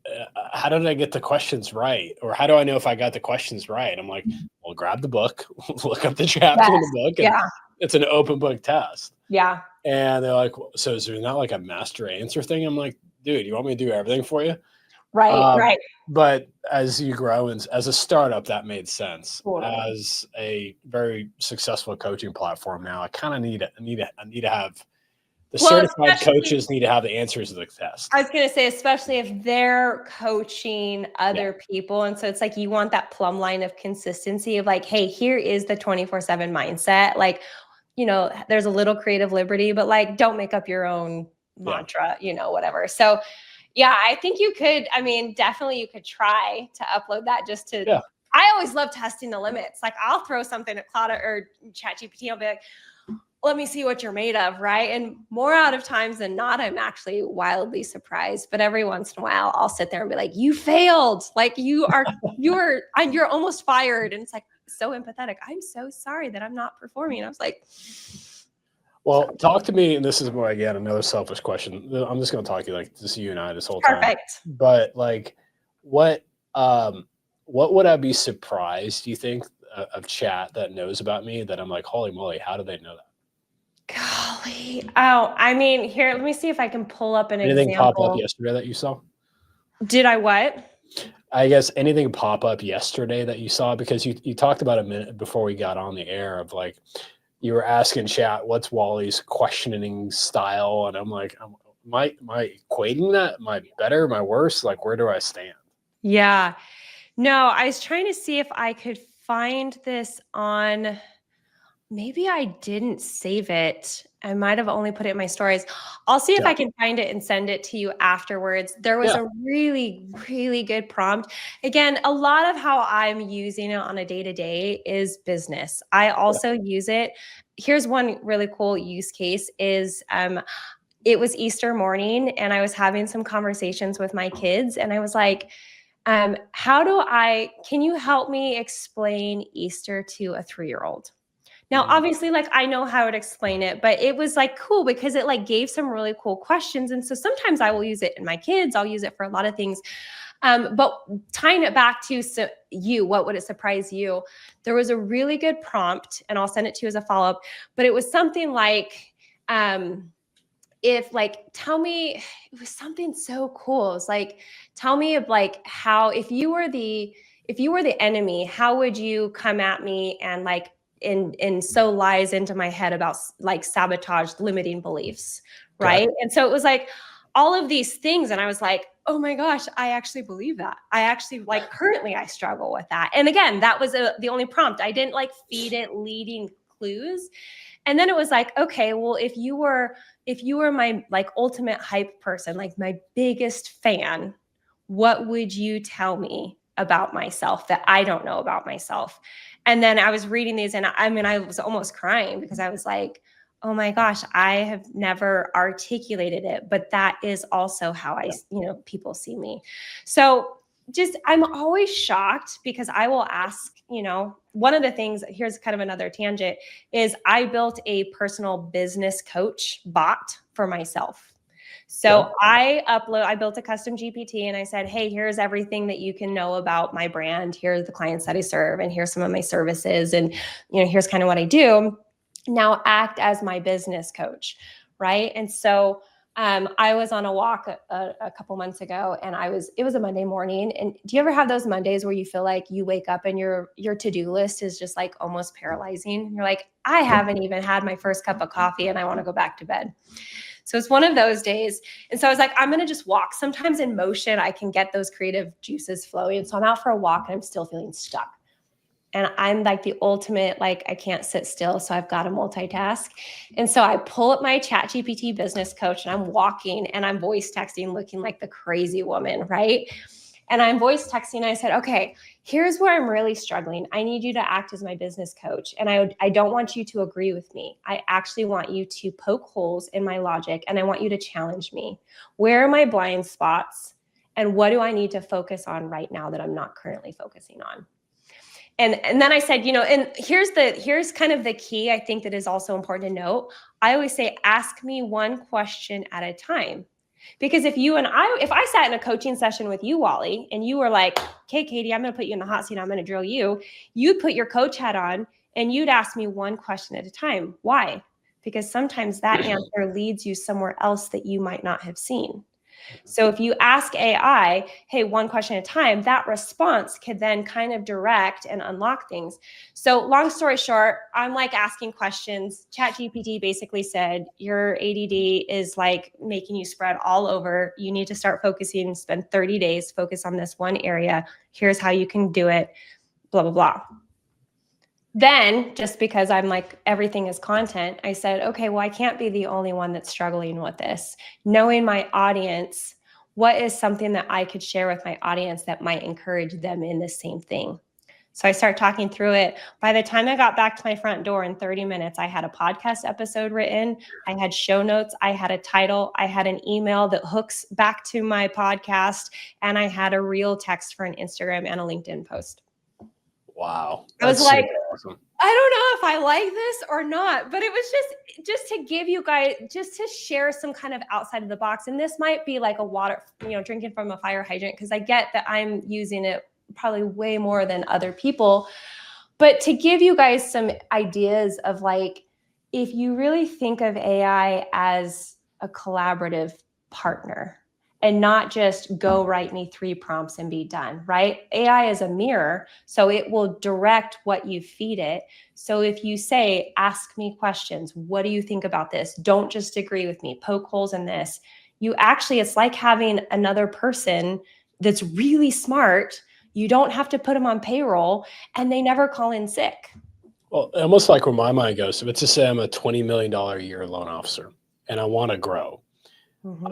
how did I get the questions right? Or how do I know if I got the questions right? I'm like, well, grab the book, look up the chapter in the book, and it's an open book test. Yeah. And they're like, so is there not like a master answer thing? I'm like, dude, you want me to do everything for you? Right. But as you grow and as a startup, that made sense. As a very successful coaching platform now, I kind of need to have the certified coaches need to have the answers to the test. I was going to say, especially if they're coaching other people. And so it's like, you want that plumb line of consistency of like, hey, here is the 24/7 mindset. Like, there's a little creative liberty, but like, don't make up your own mantra, whatever. So yeah, I think you could, definitely you could try to upload that just to, I always love testing the limits. Like, I'll throw something at Claude or ChatGPT. I'll be like, let me see what you're made of. Right. And more out of times than not, I'm actually wildly surprised. But every once in a while, I'll sit there and be like, you failed. Like, you're almost fired. And it's like, so empathetic. I'm so sorry that I'm not performing. I was like, well, talk to me. And this is more, again, another selfish question. I'm just going to talk to you like just you and I this whole time. Perfect. But like, what would I be surprised, do you think, of chat that knows about me that I'm like, holy moly, how do they know that? Golly. Oh, here, let me see if I can pull up an example. Anything pop up yesterday that you saw? Did I what? I guess anything pop up yesterday that you saw? Because you talked about a minute before we got on the air of like, you were asking chat, what's Wally's questioning style? And I'm like, am I equating that? Am I better? Am I worse? Like, where do I stand? Yeah. No, I was trying to see if I could find this on, maybe I didn't save it. I might have only put it in my stories. I'll see if I can find it and send it to you afterwards. There was a really, really good prompt. Again, a lot of how I'm using it on a day-to-day is business. I also use it. Here's one really cool use case is, it was Easter morning and I was having some conversations with my kids and I was like, can you help me explain Easter to a 3-year-old? Now, obviously, like, I know how to explain it, but it was like cool because it like gave some really cool questions. And so sometimes I will use it in my kids. I'll use it for a lot of things. But tying it back to what would it surprise you? There was a really good prompt, and I'll send it to you as a follow-up, but it was something like, tell me, it was something so cool. It's like, tell me of like how, if you were the enemy, how would you come at me and like, and sow lies into my head about like sabotage, limiting beliefs, right? Okay. And so it was like all of these things, and I was like, oh my gosh, I actually believe that. I actually like currently I struggle with that. And again, that was the only prompt. I didn't like feed it leading clues. And then it was like, okay, well, if you were my like ultimate hype person, like my biggest fan, what would you tell me about myself that I don't know about myself? And then I was reading these, and I was almost crying because I was like, oh my gosh, I have never articulated it, but that is also how people see me. So I'm always shocked because I will ask, one of the things, here's kind of another tangent, is I built a personal business coach bot for myself. So I built a custom GPT, and I said, hey, here's everything that you can know about my brand. Here's the clients that I serve, and here's some of my services. And, here's kind of what I do. Now act as my business coach. Right. And so I was on a walk a couple months ago, and it was a Monday morning. And do you ever have those Mondays where you feel like you wake up and your to-do list is just like almost paralyzing? You're like, I haven't even had my first cup of coffee and I want to go back to bed. So it's one of those days. And so I was like, I'm going to just walk. Sometimes in motion, I can get those creative juices flowing. So I'm out for a walk and I'm still feeling stuck. And I'm like the ultimate, like, I can't sit still, so I've got to multitask. And so I pull up my ChatGPT business coach, and I'm walking and I'm voice texting, looking like the crazy woman, right? And I'm voice texting. I said, okay, here's where I'm really struggling. I need you to act as my business coach. And I don't want you to agree with me. I actually want you to poke holes in my logic, and I want you to challenge me. Where are my blind spots? And what do I need to focus on right now that I'm not currently focusing on? And then I said, and here's kind of the key, I think, that is also important to note. I always say, ask me one question at a time. Because if I sat in a coaching session with you, Wally, and you were like, okay, Katie, I'm going to put you in the hot seat. I'm going to drill you. You'd put your coach hat on and you'd ask me one question at a time. Why? Because sometimes that answer leads you somewhere else that you might not have seen. So if you ask AI, hey, one question at a time, that response could then kind of direct and unlock things. So long story short, I'm like asking questions. ChatGPT basically said, your ADD is like making you spread all over. You need to start focusing, spend 30 days, focus on this one area. Here's how you can do it, blah, blah, blah. Then, just because I'm like, everything is content, I said, okay, well, I can't be the only one that's struggling with this. Knowing my audience, what is something that I could share with my audience that might encourage them in the same thing? So I started talking through it. By the time I got back to my front door in 30 minutes, I had a podcast episode written. I had show notes. I had a title. I had an email that hooks back to my podcast. And I had a reel text for an Instagram and a LinkedIn post. Wow. I was like, awesome. I don't know if I like this or not, but it was just to give you guys, just to share some kind of outside of the box. And this might be like a water, drinking from a fire hydrant, because I get that I'm using it probably way more than other people. But to give you guys some ideas of like, if you really think of AI as a collaborative partner, and not just go write me 3 prompts and be done, right? AI is a mirror, so it will direct what you feed it. So if you say, ask me questions, what do you think about this? Don't just agree with me, poke holes in this. It's like having another person that's really smart. You don't have to put them on payroll, and they never call in sick. Well, almost like where my mind goes. So let's just say I'm a $20 million a year loan officer and I want to grow.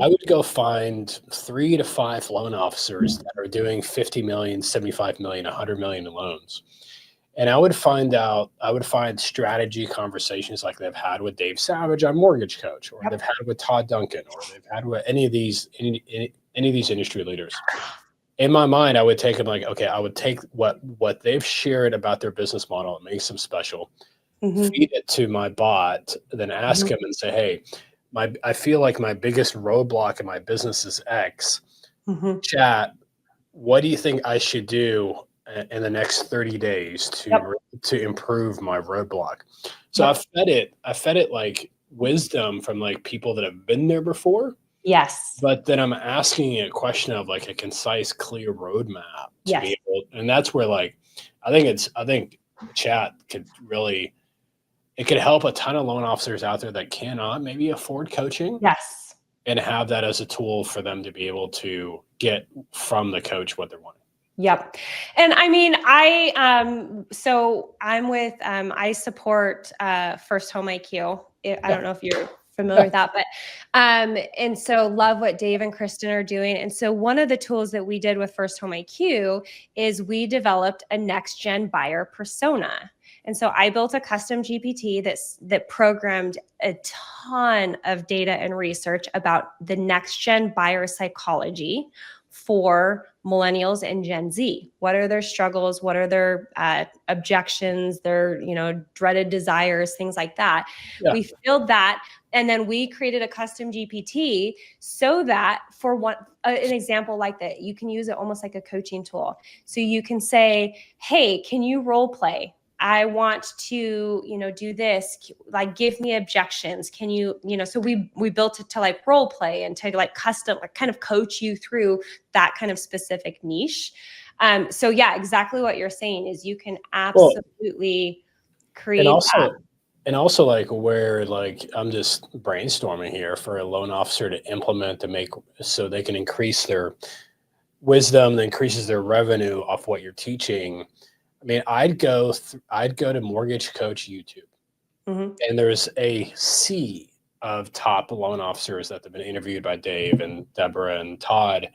I would go find 3 to 5 loan officers that are doing 50 million, 75 million, 100 million in loans. And I would find strategy conversations like they've had with Dave Savage on Mortgage Coach, or they've had with Todd Duncan, or they've had with any of these industry leaders. In my mind, I would take them like, okay, I would take what they've shared about their business model, it makes them special, feed it to my bot, then ask him and say, hey, I feel like my biggest roadblock in my business is X. Chat, what do you think I should do in the next 30 days to improve my roadblock? So I fed it like wisdom from like people that have been there before. Yes. But then I'm asking a question of like a concise, clear roadmap to Yes. be able, and that's where like I think chat could really, it could help a ton of loan officers out there that cannot maybe afford coaching Yes. and have that as a tool for them to be able to get from the coach what they're wanting. Yep. And I mean, so I'm with, I support First Home IQ. I don't know if you're familiar with that, but, and so love what Dave and Kristen are doing. And so one of the tools that we did with First Home IQ is we developed a next gen buyer persona. And so I built a custom GPT that programmed a ton of data and research about the next gen buyer psychology for millennials and Gen Z. What are their struggles? What are their objections, their, dreaded desires, things like that. Yeah. We filled that. And then we created a custom GPT so that for an example like that, you can use it almost like a coaching tool. So you can say, hey, can you role play? I want to, do this, like, give me objections. Can you, so we built it to like role play and to like custom, like kind of coach you through that kind of specific niche. So yeah, exactly what you're saying is you can absolutely create that. And also like where like I'm just brainstorming here for a loan officer to implement to make so they can increase their wisdom that increases their revenue off what you're teaching. I mean, I'd go to Mortgage Coach YouTube, and there's a sea of top loan officers that have been interviewed by Dave and Deborah and Todd.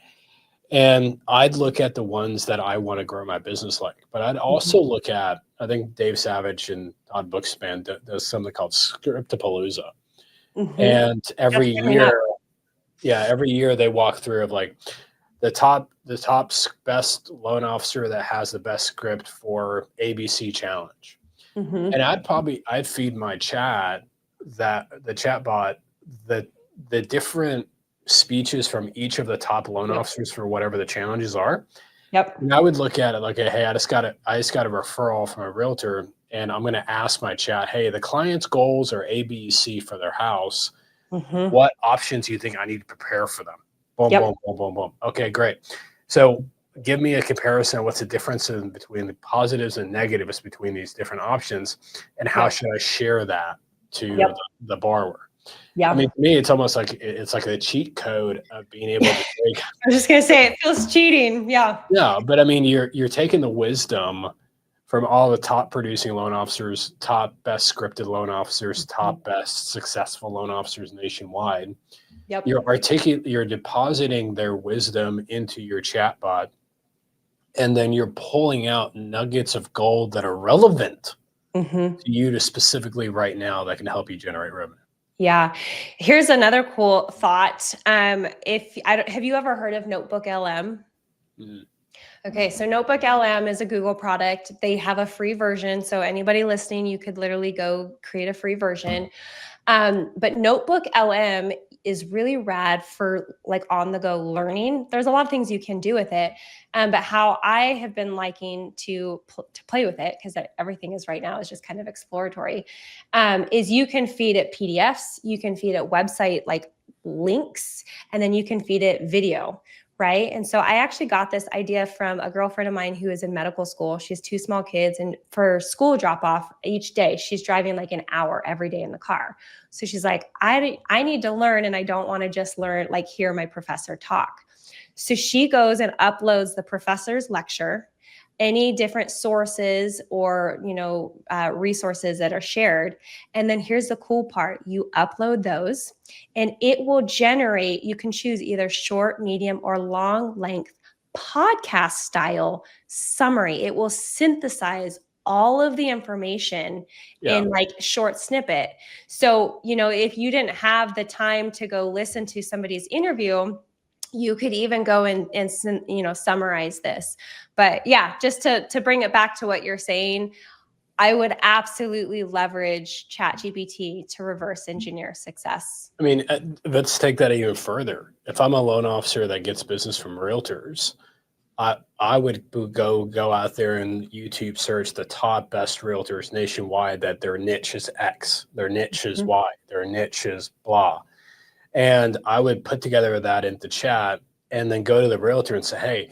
And I'd look at the ones that I want to grow my business like. But I'd also look at, I think Dave Savage and Todd Bookspan does something called Scriptapalooza. And every year they walk through of like the top best loan officer that has the best script for ABC challenge. And I'd feed my chat that the chat bot the different speeches from each of the top loan officers for whatever the challenges are. And I would look at it like, hey, I just got a referral from a realtor, and I'm going to ask my chat, hey, the client's goals are A, B, C for their house. What options do you think I need to prepare for them? Boom, boom, boom, boom, boom. Okay, great. So give me a comparison of what's the difference between the positives and negatives between these different options, and how should I share that to the borrower? I mean, to me, it's almost like it's like a cheat code of being able to take. I was just gonna say it feels cheating. Yeah. Yeah, but I mean, you're taking the wisdom from all the top producing loan officers, top best scripted loan officers, top best successful loan officers nationwide. You're depositing their wisdom into your chatbot, and then you're pulling out nuggets of gold that are relevant to you to specifically right now that can help you generate revenue. Yeah. Here's another cool thought. Have you ever heard of Notebook LM? Okay, so Notebook LM is a Google product. They have a free version. So anybody listening, you could literally go create a free version. But Notebook LM is really rad for like on the go learning. There's a lot of things you can do with it. But how I have been liking to play with it, because everything is right now is just kind of exploratory, is you can feed it PDFs, you can feed it website like links, and then you can feed it video. Right. And so I actually got this idea from a girlfriend of mine who is in medical school. She has 2 small kids, and for school drop off each day, she's driving like an hour every day in the car. So she's like, I need to learn, and I don't want to just learn, like hear my professor talk. So she goes and uploads the professor's lecture, any different sources or, resources that are shared. And then here's the cool part. You upload those and it will generate, you can choose either short, medium, or long length podcast style summary. It will synthesize all of the information in like short snippet. So, if you didn't have the time to go listen to somebody's interview, you could even go and summarize this. But yeah, just to bring it back to what you're saying, I would absolutely leverage ChatGPT to reverse engineer success. I mean, let's take that even further. If I'm a loan officer that gets business from realtors, I would go out there and YouTube search the top best realtors nationwide that their niche is X, their niche is Y, their niche is blah. And I would put together that into chat and then go to the realtor and say, hey,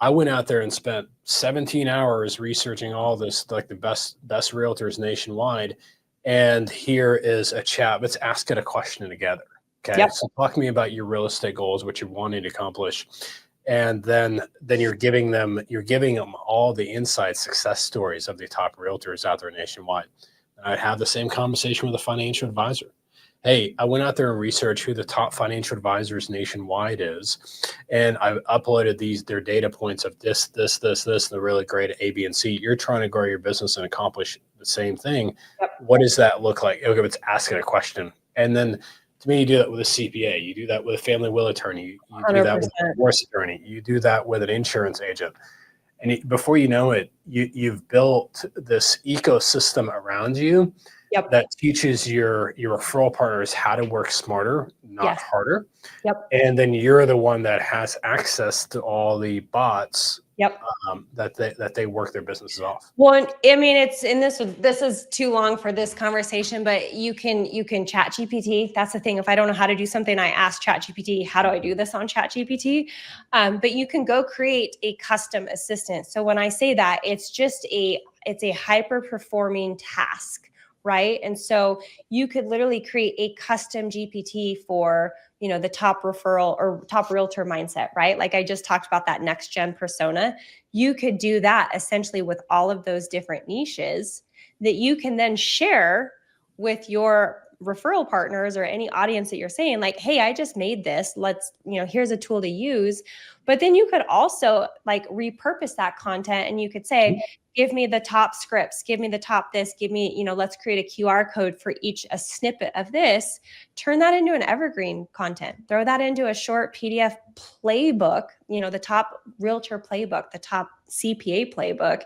I went out there and spent 17 hours researching all this, like the best realtors nationwide. And here is a chat. Let's ask it a question together. Okay. Yep. So talk to me about your real estate goals, what you're wanting to accomplish. And then you're giving them all the inside success stories of the top realtors out there nationwide. I'd have the same conversation with a financial advisor. Hey, I went out there and researched who the top financial advisors nationwide is, and I uploaded their data points of this, and they're really great at A, B, and C. You're trying to grow your business and accomplish the same thing. Yep. What does that look like? Okay, let's ask it a question. And then to me, you do that with a CPA, you do that with a family will attorney, you do that with a divorce attorney, you do that with an insurance agent. And before you know it, you've built this ecosystem around you. Yep. That teaches your referral partners how to work smarter, not harder. Yep. And then you're the one that has access to all the bots. Yep. That they work their businesses off. Well, I mean, this is too long for this conversation, but you can chat GPT. That's the thing. If I don't know how to do something, I ask chat GPT, how do I do this on chat GPT? But you can go create a custom assistant. So when I say that, it's a hyper performing task. Right. And so you could literally create a custom GPT for, the top referral or top realtor mindset, right? Like I just talked about that next gen persona. You could do that essentially with all of those different niches that you can then share with your referral partners or any audience that you're saying like, hey, I just made this. Let's, here's a tool to use. But then you could also like repurpose that content and you could say, give me the top scripts, give me the top this, give me, let's create a QR code for a snippet of this, turn that into an evergreen content, throw that into a short PDF playbook, the top realtor playbook, the top CPA playbook.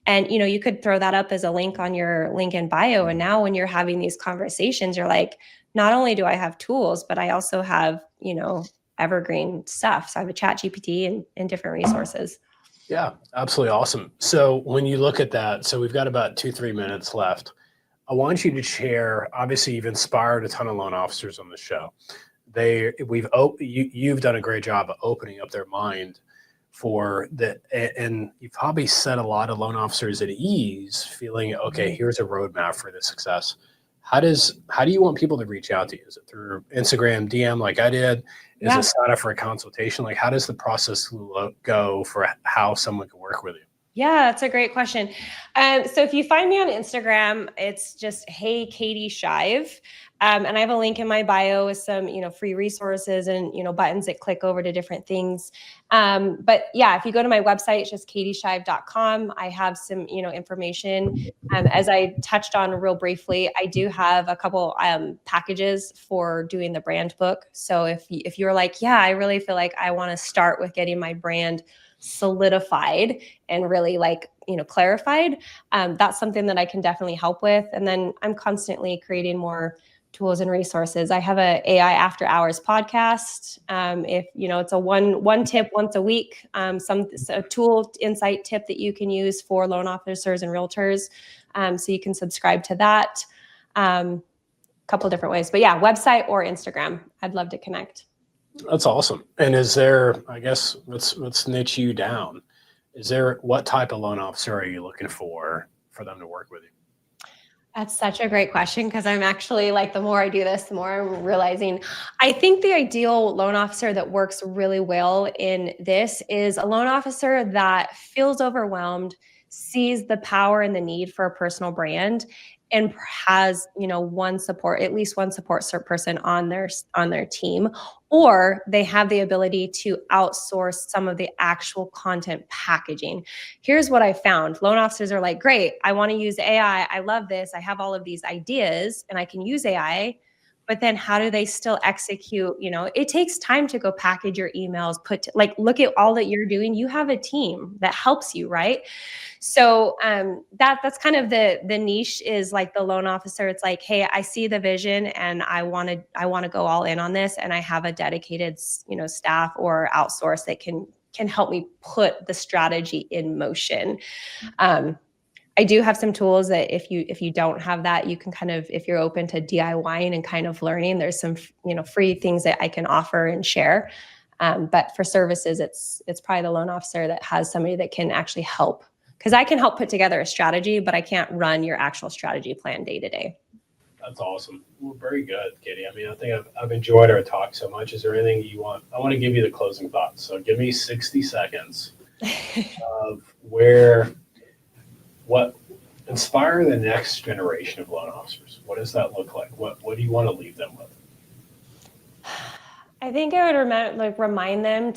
And, you could throw that up as a link on your LinkedIn bio. And now when you're having these conversations, you're like, not only do I have tools, but I also have, evergreen stuff. So I have a chat GPT and different resources. Yeah, absolutely awesome. So when you look at that, so we've got about 2-3 minutes left. I want you to share, obviously you've inspired a ton of loan officers on the show. You've done a great job of opening up their mind for that. And you've probably set a lot of loan officers at ease feeling, okay, here's a roadmap for the success. How do you want people to reach out to you? Is it through Instagram DM like I did? Is it sign up for a consultation? Like how does the process go for how someone can work with you? Yeah, that's a great question. So if you find me on Instagram, it's just, hey, Katie Shive. And I have a link in my bio with some, free resources and, buttons that click over to different things. But yeah, if you go to my website, it's just katieshive.com. I have some, information. As I touched on real briefly, I do have a couple packages for doing the brand book. So if you're like, yeah, I really feel like I want to start with getting my brand solidified and really clarified, that's something that I can definitely help with. And then I'm constantly creating more tools and resources. I have a AI after hours podcast. If it's a one tip once a week, a tool insight tip that you can use for loan officers and realtors. So you can subscribe to that. Couple different ways, but yeah, website or Instagram. I'd love to connect. That's awesome. And is there, I guess, let's niche you down. What type of loan officer are you looking for them to work with you? That's such a great question because I'm actually the more I do this, the more I'm realizing I think the ideal loan officer that works really well in this is a loan officer that feels overwhelmed, sees the power and the need for a personal brand, and has at least one support person on their team, or they have the ability to outsource some of the actual content packaging. Here's what I found. Loan officers are like, great, I want to use AI. I love this. I have all of these ideas and I can use AI. But then how do they still execute? It takes time to go package your emails, look at all that you're doing. You have a team that helps you, right? So that's kind of the niche is like the loan officer. It's like, hey, I see the vision and I want to go all in on this. And I have a dedicated, staff or outsource that can can help me put the strategy in motion. I do have some tools that if you don't have that, you can kind of, if you're open to DIYing and kind of learning, there's some, free things that I can offer and share. But for services, it's probably the loan officer that has somebody that can actually help, because I can help put together a strategy, but I can't run your actual strategy plan day to day. That's awesome. Well, very good, Katie. I mean, I think I've enjoyed our talk so much. Is there anything you want? I want to give you the closing thoughts. So give me 60 seconds of what inspire the next generation of loan officers. What does that look like? What do you want to leave them with? I think I would remind them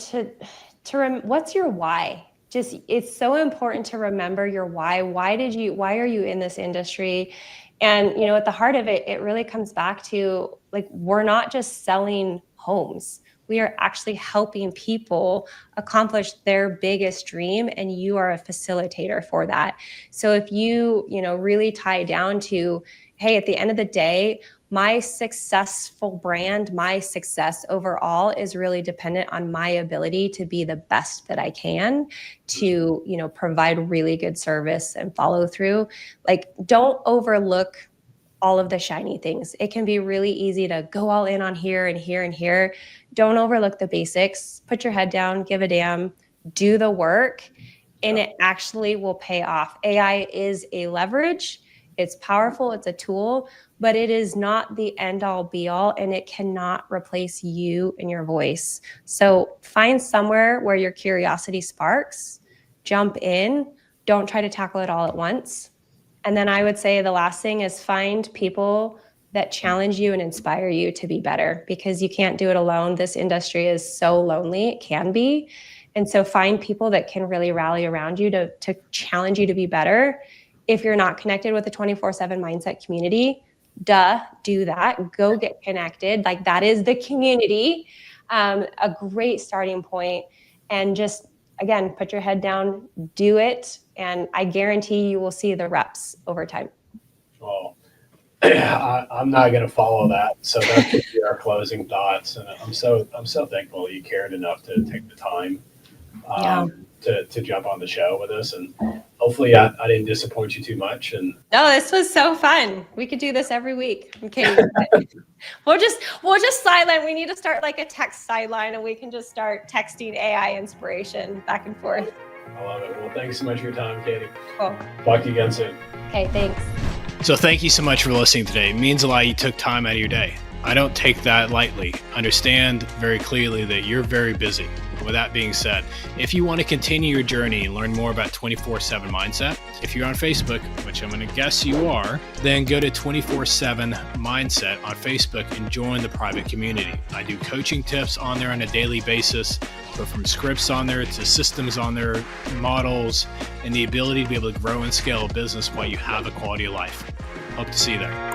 what's your why? Just, it's so important to remember your why. Why are you in this industry? And, at the heart of it, it really comes back to, we're not just selling homes. We are actually helping people accomplish their biggest dream, and you are a facilitator for that. So if you, really tie down to, hey, at the end of the day, my successful brand, my success overall is really dependent on my ability to be the best that I can to, provide really good service and follow through. Don't overlook all of the shiny things. It can be really easy to go all in on here and here and here. Don't overlook the basics. Put your head down, give a damn, do the work, and it actually will pay off. AI is a leverage. It's powerful. It's a tool, but it is not the end all be all, and it cannot replace you and your voice. So find somewhere where your curiosity sparks, jump in, don't try to tackle it all at once. And then I would say the last thing is find people that challenge you and inspire you to be better, because you can't do it alone. This industry is so lonely, it can be. And so find people that can really rally around you to challenge you to be better. If you're not connected with the 24/7 mindset community, do that. Go get connected. That is the community. A great starting point. And just, again, put your head down, do it. And I guarantee you will see the reps over time. Well, I'm not going to follow that. So that's going to be our closing thoughts. And I'm so thankful you cared enough to take the time to jump on the show with us. And hopefully I didn't disappoint you too much. And no, this was so fun. We could do this every week. Okay. We'll just silent. We need to start a text sideline, and we can just start texting AI inspiration back and forth. I love it. Well, thanks so much for your time, Katie. Cool. Talk to you again soon. Okay, thanks. So thank you so much for listening today. It means a lot you took time out of your day. I don't take that lightly. Understand very clearly that you're very busy. With that being said, if you want to continue your journey and learn more about 24/7 Mindset, if you're on Facebook, which I'm going to guess you are, then go to 24/7 Mindset on Facebook and join the private community. I do coaching tips on there on a daily basis, but from scripts on there to systems on there, models, and the ability to be able to grow and scale a business while you have a quality of life. Hope to see you there.